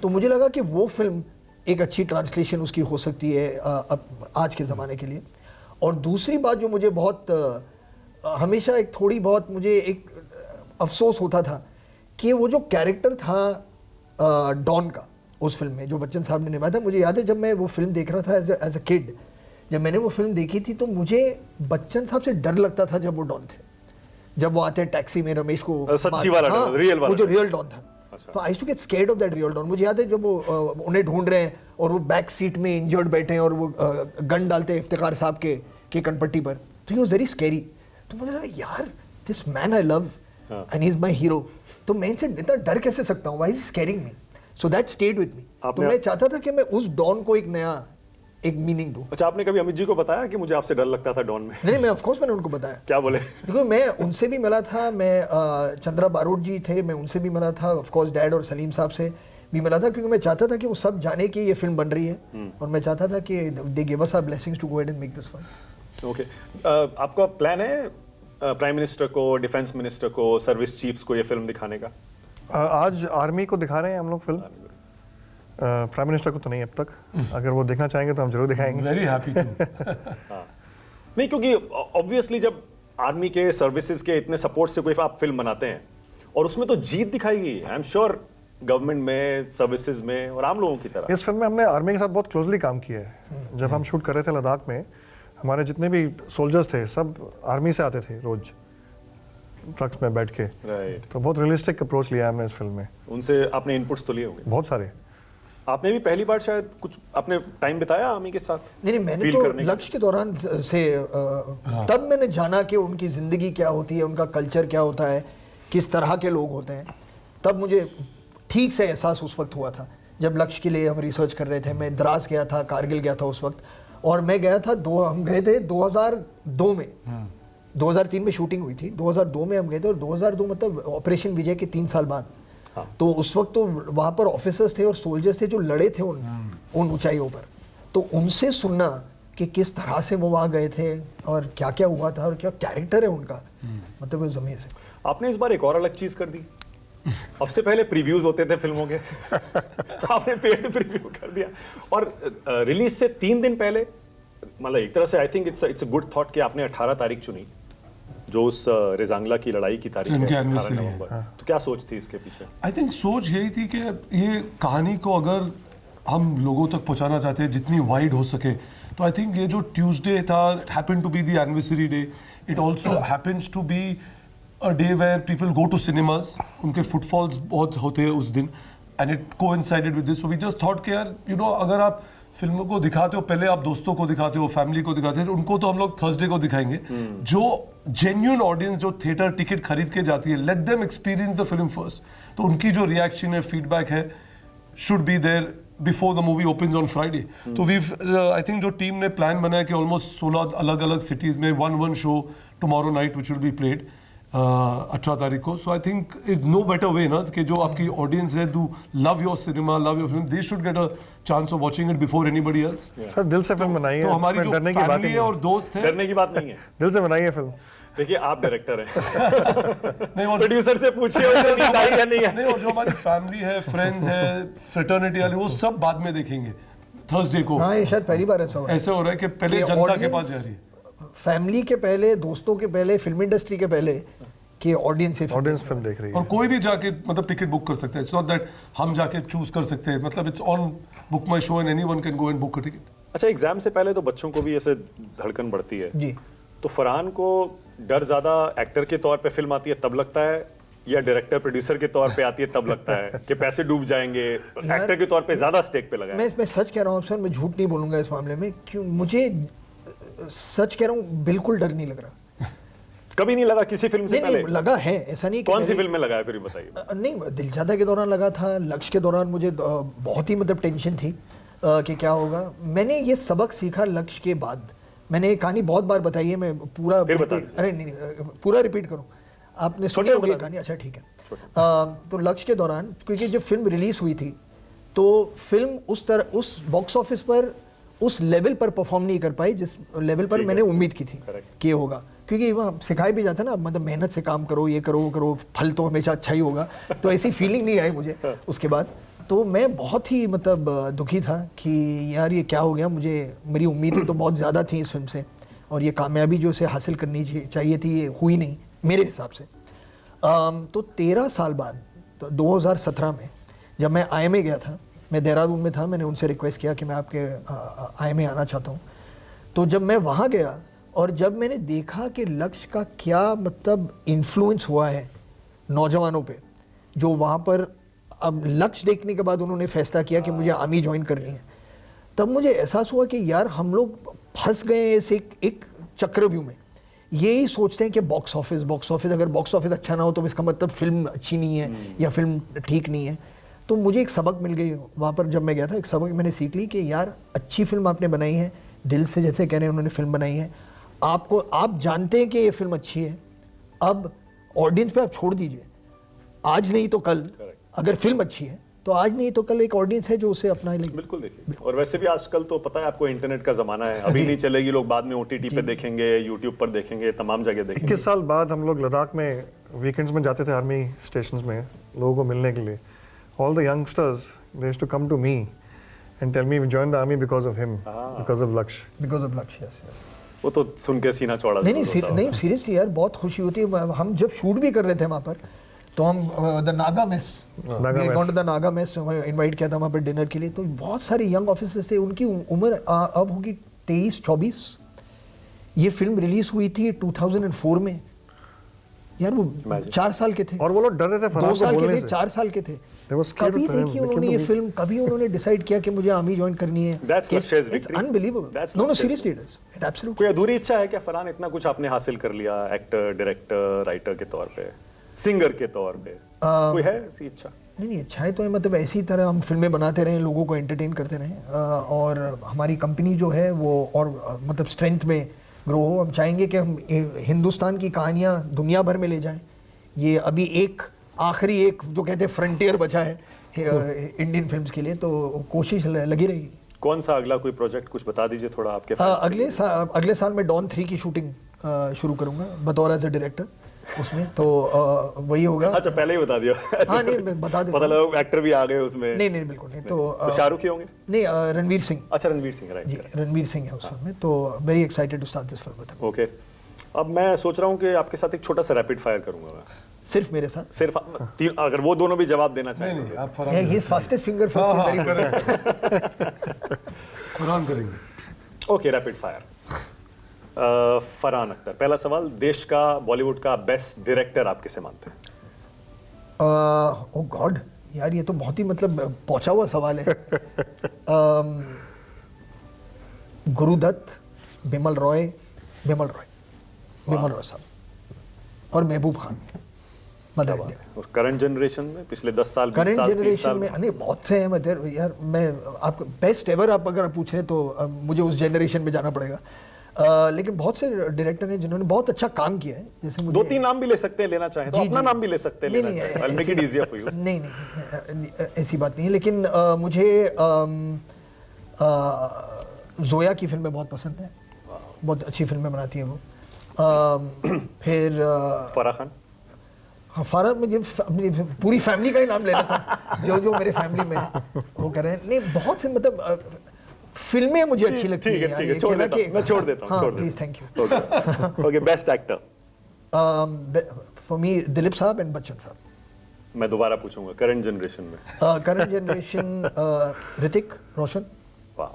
तो मुझे लगा कि वो फिल्म एक अच्छी ट्रांसलेशन उसकी हो सकती है आज के ज़माने के लिए। और दूसरी बात जो मुझे बहुत हमेशा एक थोड़ी बहुत मुझे एक अफसोस होता था कि वो जो कैरेक्टर था डॉन का उस फिल्म में जो बच्चन साहब ने निभाया था, मुझे याद है जब मैं वो फिल्म देख रहा था एज अ किड, जब मैंने वो फिल्म देखी थी तो मुझे बच्चन साहब से डर लगता था जब वो डॉन थे, जब वो आते टैक्सी में रमेश को सच्ची वाला हाँ, रियल वाला, वो जो रियल डॉन था। तो I too get scared of that real don. मुझे याद है जब वो उन्हें ढूंढ रहे हैं और वो बैक सीट में इंजर्ड बैठे हैं और वो गन डालते हैं इफ्तिखार साहब के कनपट्टी पर, तो ही वाज वेरी स्कैरी। तो मुझे लगा यार this man I love and he is my hero, तो मैं इनसे इतना डर कैसे सकता हूँ, why is he scaring me? So that stayed with me. तो मैं चाहता था कि मैं उस डॉन को एक नया एक मीनिंग दूं। अच्छा, आपने कभी अमित जी को बताया कि मुझे आपसे डर लगता था डॉन में? नहीं मैं ऑफ कोर्स मैंने उनको बताया। क्या बोले? देखो मैं उनसे भी मिला था, मैं चंद्रा बारोट जी थे, मैं उनसे भी मिला था, ऑफ कोर्स डैड और सलीम साहब से भी मिला था, क्योंकि मैं चाहता था कि वो सब जाने कि ये फिल्म बन रही है और मैं चाहता था कि they give us our blessings to go ahead and make this film. Okay, आपका प्लान है प्राइम मिनिस्टर को, डिफेंस मिनिस्टर को, सर्विस चीफ्स को ये फिल्म दिखाने का? आज आर्मी को दिखा रहे हैं हम लोग फिल्म, प्राइम मिनिस्टर को तो नहीं अब तक। अगर वो देखना चाहेंगे तो हम जरूर दिखाएंगे। Very happy to. नहीं, क्योंकि ऑब्वियसली जब आर्मी के सर्विसेज के इतने सपोर्ट से कोई आप फिल्म बनाते हैं और उसमें तो जीत दिखाई गई, आई एम श्योर गवर्नमेंट में, सर्विसेज में और आम लोगों की तरह। इस फिल्म में हमने आर्मी के साथ बहुत क्लोजली काम किया है। जब हम शूट कर रहे थे लद्दाख में, हमारे जितने भी सोल्जर्स थे सब आर्मी से आते थे रोज ट्रक्स में बैठ के। राइट। तो बहुत रियलिस्टिक अप्रोच लिया हमने इस फिल्म में। उनसे आपने इनपुट्स तो लिए होंगे? बहुत सारे। आपने भी पहली बार शायद कुछ आपने टाइम बिताया आर्मी के साथ? नहीं मैंने तो लक्ष्य के दौरान से तब मैंने जाना कि उनकी ज़िंदगी क्या होती है, उनका कल्चर क्या होता है, किस तरह के लोग होते हैं। तब मुझे ठीक से एहसास उस वक्त हुआ था जब लक्ष्य के लिए हम रिसर्च कर रहे थे। मैं द्रास गया था, कारगिल गया था उस वक्त, और मैं गया था हम गए थे 2002 में। 2003 में शूटिंग हुई थी, 2002 में हम गए थे, और 2002 मतलब ऑपरेशन विजय के 3 साल बाद। तो उस वक्त तो वहाँ पर ऑफिसर्स थे और सोल्जर्स थे जो लड़े थे उन ऊंचाइयों पर। तो उनसे सुनना कि किस तरह से वो वहाँ गए थे और क्या क्या हुआ था और क्या कैरेक्टर है उनका, मतलब वो अमेजिंग। आपने इस बार एक और अलग चीज कर दी। अब से पहले प्रीव्यूज होते थे फिल्मों के, आपने पेड प्रीव्यू कर दिया, और रिलीज से 3 दिन पहले, मतलब एक तरह से आई think it's a good thought कि आपने 18 तारीख चुनी, जो उस रेजांगला की लड़ाई की तारीख है, 18 नवंबर। तो क्या सोच थी इसके पीछे? आई थिंक सोच यही थी कि ये कहानी को अगर हम लोगों तक पहुंचाना चाहते हैं जितनी वाइड हो सके, तो आई थिंक ये जो ट्यूसडे था, it happened to be the anniversary day, it also happens to be a day where people go to cinemas, उनके फुटफॉल्स बहुत होते हैं उस दिन, and it coincided with this, so we just thought कि यार अगर आप फिल्मों को दिखाते हो, पहले आप दोस्तों को दिखाते हो, फैमिली को दिखाते हो, उनको तो हम लोग थर्सडे को दिखाएंगे। जो जेन्युइन ऑडियंस जो थिएटर टिकट खरीद के जाती है, let them experience the film first. तो उनकी जो रिएक्शन है, फीडबैक है, should be there before the movie opens on Friday. तो वी आई थिंक जो टीम ने प्लान बनाया कि ऑलमोस्ट 16 अलग अलग सिटीज में one show tomorrow night which will be played 18 तारीख को। So I think it's no better way ना कि जो आपकी ऑडियंस है, do love your cinema, love your film, they should get a chance of watching it before anybody else. Sir दिल से film बनाई है, तो हमारी जो डरने की बात फैमिली ही है और नहीं, दोस्त है, डरने की बात नहीं है। दिल से बनाई है फिल्म। देखिए आप डायरेक्टर हैं, नहीं और प्रोड्यूसर से पूछिए उसे नींद आई या नहीं नहीं, और जो हमारी फैमिली है, फ्रेंड्स है, फ्रेटर्निटी वाले, वो सब बाद में देखेंगे थर्सडे को। हाँ, ये शायद पहली बार ऐसा हो रहा है ऐसे हो रहा है कि पहले कि जनता के audience- पास जा रही है। फैमिली के पहले, दोस्तों के पहले, फिल्म इंडस्ट्री के पहले कि ऑडियंस ऑडियंस फिल्म देख रही और है। कोई भी जाके मतलब टिकट बुक कर सकता है। इट्स नॉट दैट हम जाके चूज कर सकते हैं, मतलब it's on book my show and anyone can go and book a ticket. अच्छा, एग्जाम से पहले तो बच्चों को भी ऐसे धड़कन बढ़ती है जी। तो फरहान को डर ज्यादा एक्टर के तौर पे फिल्म आती है तब लगता है, या डायरेक्टर प्रोड्यूसर के तौर पे आती है तब लगता है कि पैसे डूब जाएंगे? एक्टर के तौर पे ज्यादा स्टेक पे लगा है। मैं सच कह रहा हूँ सर, मैं झूठ नहीं बोलूंगा इस मामले में, क्यों मुझे सच कह रहा हूँ बिल्कुल डर नहीं लग रहा। कभी नहीं लगा किसी फिल्म से नहीं पहले? नहीं लगा है, ऐसा नहीं कि कौन सी मैंने- फिल्म में लगा है फिर बताइए। नहीं, दिलजादा के दौरान लगा था, लक्ष्य के दौरान मुझे बहुत ही मतलब टेंशन थी कि क्या होगा। मैंने ये सबक सीखा लक्ष्य के बाद। मैंने ये कहानी बहुत बार बताई है, मैं पूरा फिर बता repeat- अरे नहीं, पूरा रिपीट करूँ, आपने सुनी होगी ये कहानी? अच्छा ठीक है। तो लक्ष्य के दौरान, क्योंकि जब फिल्म रिलीज हुई थी तो फिल्म उस बॉक्स ऑफिस पर उस लेवल पर परफॉर्म नहीं कर पाई जिस लेवल पर मैंने उम्मीद की थी कि होगा, क्योंकि वहाँ सिखाया भी जाता है ना, मतलब मेहनत से काम करो, ये करो वो करो, फल तो हमेशा अच्छा ही होगा। तो ऐसी फीलिंग नहीं आई मुझे उसके बाद। तो मैं बहुत ही मतलब दुखी था कि यार ये क्या हो गया। मेरी उम्मीदें तो बहुत ज़्यादा थी इस फिल्म से, और ये कामयाबी जो इसे हासिल करनी चाहिए थी, ये हुई नहीं मेरे हिसाब से। तो 13 साल बाद, तो 2017 में जब मैं IMA गया था, मैं देहरादून में था, मैंने उनसे रिक्वेस्ट किया कि मैं आपके IMA आना चाहता हूँ। तो जब मैं वहाँ गया और जब मैंने देखा कि लक्ष्य का क्या मतलब इन्फ्लुएंस हुआ है नौजवानों पे, जो वहाँ पर, अब लक्ष्य देखने के बाद उन्होंने फैसला किया कि मुझे आर्मी ज्वाइन करनी है, तब मुझे एहसास हुआ कि यार हम लोग फंस गए इस एक चक्रव्यूह में। यही सोचते हैं कि बॉक्स ऑफिस, अगर बॉक्स ऑफिस अच्छा ना हो तो इसका मतलब फिल्म अच्छी नहीं है या फिल्म ठीक नहीं है। तो मुझे एक सबक मिल गई वहाँ पर, जब मैं गया था एक सबक मैंने सीख ली कि यार अच्छी फिल्म आपने बनाई है, दिल से जैसे कह रहे हैं उन्होंने फिल्म बनाई है, आप जानते हैं कि ये फिल्म अच्छी है, अब ऑडियंस पे आप छोड़ दीजिए। आज नहीं तो कल अगर फिल्म अच्छी है तो आज नहीं तो कल एक ऑडियंस है जो उसे अपना लेगी। बिल्कुल देखिए, और वैसे भी आजकल तो पता है आपको, इंटरनेट का जमाना है, अभी नहीं चलेगी, लोग बाद में OTT पे देखेंगे, यूट्यूब पर देखेंगे, तमाम जगह देखेंगे। 21 साल बाद हम लोग लद्दाख में वीकेंड्स में जाते थे, आर्मी स्टेशंस में लोगों को मिलने के लिए। All the youngsters they used to come to me and tell me we joined the army because of him, because of Lakshya. Because of Lakshya, yes. वो तो सुन के सीना चौड़ा नहीं जरूर होता है। सीरियसली यार बहुत खुशी होती है। हम जब शूट भी कर रहे थे वहाँ पर, तो हम the Naga mess, the Naga mess invite किया था वहाँ पर डिनर के लिए। तो बहुत सारे यंग ऑफिसर्स थे, उनकी उम्र अब होगी 23-24। ये फिल्म रिलीज हुई थी 2004 में। यार वो 4 साल के थे, और वो लोग डर रहे थे 2 साल के थे, 4 साल के थे। कभी देखी उन्होंने ये फिल्म, कभी उन्होंने डिसाइड किया कि मुझे आर्मी ज्वाइन करनी है। That's Lakshya's victory. It's unbelievable. That's No, Lakshya's seriously it is. It absolutely. कोई अधूरी इच्छा है क्या फरहान? इतना कुछ आपने हासिल कर लिया, एक्टर, डायरेक्टर, राइटर के तौर पे, सिंगर के तौर पे, कोई है ऐसी इच्छा? नहीं, इच्छाएं तो है, मतलब ऐसी तरह हम फिल्में बनाते रहें, लोगों को एंटरटेन करते रहें, और हमारी कंपनी जो है वो और मतलब स्ट्रेंथ में ग्रो हो। हम चाहेंगे कि हम हिंदुस्तान की कहानियाँ दुनिया भर में ले जाएं। ये अभी आखिरी जो कहते हैं फ्रंटियर बचा है इंडियन फिल्म्स के लिए, तो कोशिश लगी रहेगी। कौन सा अगला कोई प्रोजेक्ट कुछ बता दीजिए थोड़ा आपके अगले साल मैं डॉन 3 की शूटिंग शुरू करूंगा बतौर एज ए डायरेक्टर उसमें, तो वही होगा। अच्छा, पहले ही बता दिया। हाँ नहीं, मैं बता देता पता लगा एक्टर भी आ गए उसमें। नहीं बिल्कुल नहीं। तो शाहरुख ही होंगे? नहीं, रणवीर सिंह। अच्छा, रणवीर सिंह, राइट जी, रणवीर सिंह है उस फिल्म में। तो very excited to start this film. Okay, अब मैं सोच रहा हूँ कि आपके साथ एक छोटा सा रैपिड फायर करूंगा मैं। सिर्फ मेरे साथ? सिर्फ अगर वो दोनों भी जवाब देना नहीं चाहेंगे। आप फरहान ही fastest finger first, very Farhan करेंगे। Okay, rapid fire. Farhan Akhtar, पहला सवाल, देश का, बॉलीवुड का बेस्ट डायरेक्टर आप किसे मानते हैं? ओ गॉड यार, ये तो बहुत ही मतलब पहुंचा हुआ सवाल है। गुरुदत्त, बिमल रॉय साहब और महबूब खान, मदर इंडिया। और करंट जनरेशन में पिछले 10 साल 20 करंट साल 30 जनरेशन साल में नहीं बहुत से हैं मतलब यार, मैं आपको बेस्ट एवर आप अगर पूछ रहे तो मुझे उस जनरेशन में जाना पड़ेगा। लेकिन बहुत से डायरेक्टर हैं जिन्होंने बहुत अच्छा काम किया है, जैसे मुझे 2-3 नाम भी ले सकते हैं, लेना चाहें तो अपना नाम भी ले सकते हैं, लेना चाहें। I'll make it easier for you. नहीं ऐसी बात नहीं है, लेकिन मुझे जोया की फिल्में बहुत पसंद है, बहुत अच्छी फिल्में बनाती है वो। फिर फराह खान, हाँ फारा, मुझे अपनी पूरी फैमिली का ही नाम ले लेता हूँ जो मेरे फैमिली में है, वो कर रहे हैं। नहीं बहुत से मतलब फिल्में मुझे अच्छी लगती ठीक है, छोड़ देता हूं, मैं छोड़ देता हूँ। हाँ please, thank you. Okay, best actor for me Dilip साहब एंड बच्चन साहब। मैं दोबारा पूछूंगा करंट जनरेशन में। Current generation Hrithik Roshan. वाह,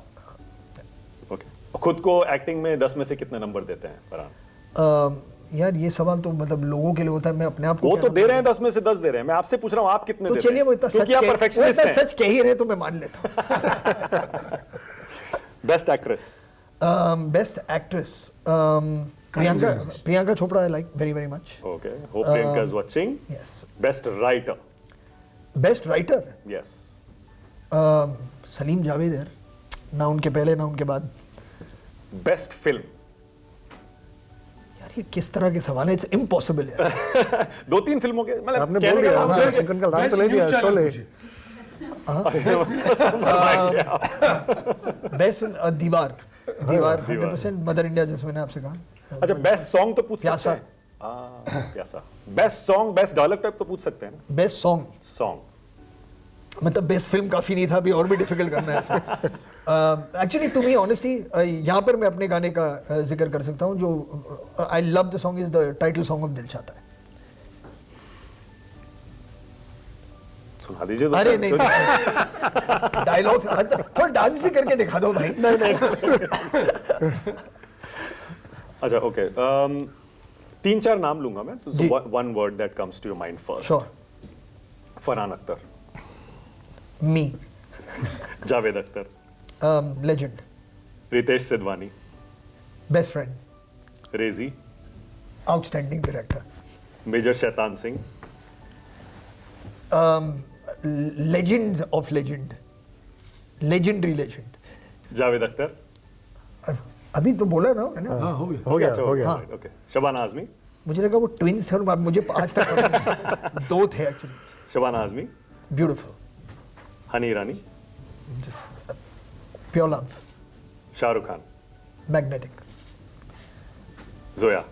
ओके। खुद को एक्टिंग में 10 में से कितने नंबर देते हैं फरहान? यार ये सवाल तो मतलब लोगों के लिए होता है, मैं अपने आप को वो तो दे रहे हैं 10 में से 10 दे रहे हैं, मैं आपसे पूछ रहा हूँ आप कितने तो देते हैं? चलिए वो इतना क्योंकि आप परफेक्शनिस्ट हैं। सच कह ही रहे तो मैं मान लेता हूँ। Best actress, best actress Priyanka Chopra, I like very much. Okay, hope Priyanka is watching. Yes. Best writer, best writer yes, Salim Javed यार, ना उनके पहले ना उनके बाद। बेस्ट फिल्म, यार ये किस तरह के सवाल है, इट्स इम्पॉसिबल यार। 2-3 फिल्मों के मतलब आपने कहने बोल का दिया, मतलब है कि- उनका नाम तो ले दिया, शोले। बेस्ट फिल्म दीवार 100%, मदर इंडिया, जैसे मैंने आपसे कहा। अच्छा, बेस्ट सॉन्ग तो पूछ सकते प्यासा। हैं। Pyaasa. Best song, best dialogue type तो पूछ सकते हैं ना। बेस्ट सॉन्ग सॉन्ग, मतलब बेस्ट फिल्म काफी नहीं था, अभी और भी डिफिकल्ट करना है ऐसा। एक्चुअली टू मी ऑनेस्टली यहाँ पर मैं अपने गाने का जिक्र कर सकता हूँ, जो I love the song, is the title song of दिल चाहता है। सुना दीजिए तो। अरे नहीं डायलॉग थोड़ा डांस भी करके दिखा दो भाई। नहीं। अच्छा, ओके, 3-4 नाम लूंगा मैं, जी। तो one word that comes to your mind first. Sure. Farhan Akhtar, me, Javed Akhtar, legend, Ritesh Sidhwani, best friend, Razy, outstanding director, major Shaitan Singh, legends of legend, legendary legend. Javed Akhtar. अभी तो बोला ना मैंने। हाँ हो गया। हो गया, अच्छा, हो गया। हाँ। ओके, शबाना आजमी, मुझे लगा वो ट्विंस थे और मुझे आज तक पता नहीं। 2 थे actually. Shabana Azmi, beautiful, Honey Irani, pure love, Shahrukh Khan, magnetic, Zoya,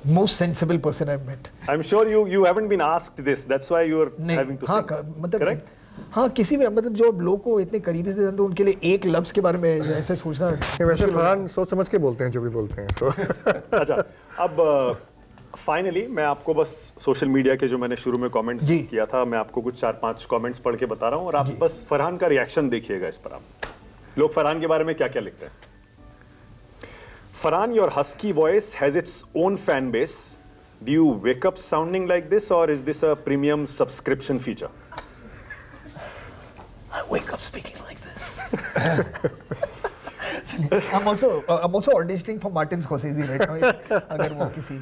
most sensible person I met. I'm sure you haven't been asked this. That's why you are having to हाँ think. मतलब Correct? हाँ किसी भी मतलब जो लोग को इतने करीबी से जानते हैं, उनके लिए एक लफ्ज के बारे में ऐसे सोचना। ये वैसे फरहान सोच समझ के बोलते हैं जो भी बोलते हैं, तो अच्छा, अब फाइनली मैं आपको बस सोशल मीडिया के जो मैंने शुरू में कमेंट्स जी। किया था, मैं आपको कुछ 4-5 कमेंट्स पढ़ के बता रहा हूँ और आप बस फरहान का रिएक्शन देखिएगा इस पर। आप लोग फरहान के बारे में क्या क्या लिखते हैं। Farhan, your husky voice has its own fan base. Do you wake up sounding like this, or is this a premium subscription feature? I wake up speaking like this. I'm also auditioning for Martin Scorsese right now. अगर वो किसी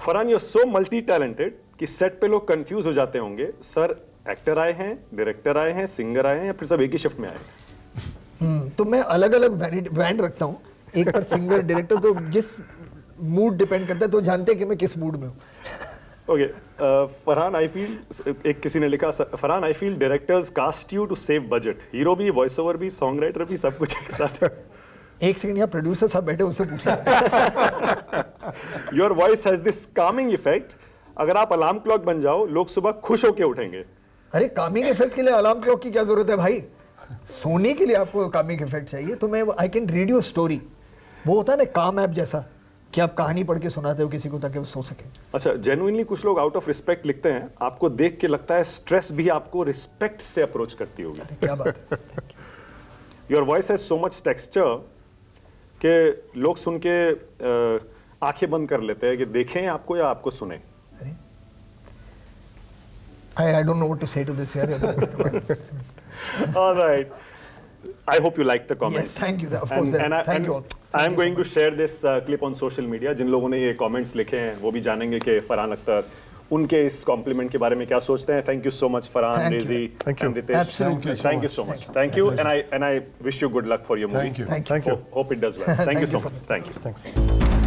Farhan, you're so multi-talented कि set पे लोग confuse हो जाते होंगे, sir actor आए हैं, डायरेक्टर आए हैं, सिंगर आए हैं, या फिर सब एक ही शिफ्ट में आए हैं? तो मैं अलग अलग वैन रखता हूँ, एक पर सिंगर डायरेक्टर, तो जिस मूड डिपेंड करता है, तो जानते हैं कि मैं किस मूड में हूँ। ओके, फरहान, आई फील, एक किसी ने लिखा, Farhan I feel directors cast you to save budget, hero भी, वॉइस ओवर भी, सॉन्ग राइटर भी, सब कुछ एक साथ। एक सेकंड, यहाँ प्रोड्यूसर साहब बैठे, उससे पूछिए। Your voice has this Kameng effect, अगर आप अलार्म क्लॉक बन जाओ, लोग सुबह खुश होके उठेंगे। अरे कामिंग इफेक्ट के लिए अलार्म क्लॉक की क्या जरूरत है भाई? सोने के लिए आपको कामिंग इफेक्ट चाहिए, तो मैं I can read your story. वो होता है ना काम ऐप जैसा, कि आप कहानी पढ़ के सुनाते हो किसी को ताकि वो सो सके। अच्छा, जेन्युइनली कुछ लोग आउट ऑफ रिस्पेक्ट लिखते हैं, आपको देख के लगता है स्ट्रेस भी आपको रिस्पेक्ट से अप्रोच करती होगी। क्या बात है। Your voice has so much texture कि लोग सुन के आंखें बंद कर लेते हैं कि देखें आपको या आपको सुने। अरे I don't know what to say to this here. All right. I hope you liked the comments. Yes, thank you. Of course, thank you all. I am going to share this clip on social media. जिन लोगों ने ये comments लिखे हैं वो भी जानेंगे कि फरहान अख्तर उनके इस कॉम्प्लीमेंट के बारे में क्या सोचते हैं. Thank you so much, Farhan, Thank you. Rezi, Thank you. and Ritesh. Absolutely. Thank you so much. Thank you, and I wish you good luck for your movie. Thank you. Thank you. Thank you. Hope it does well. Thank you so much. Thank you. Thanks.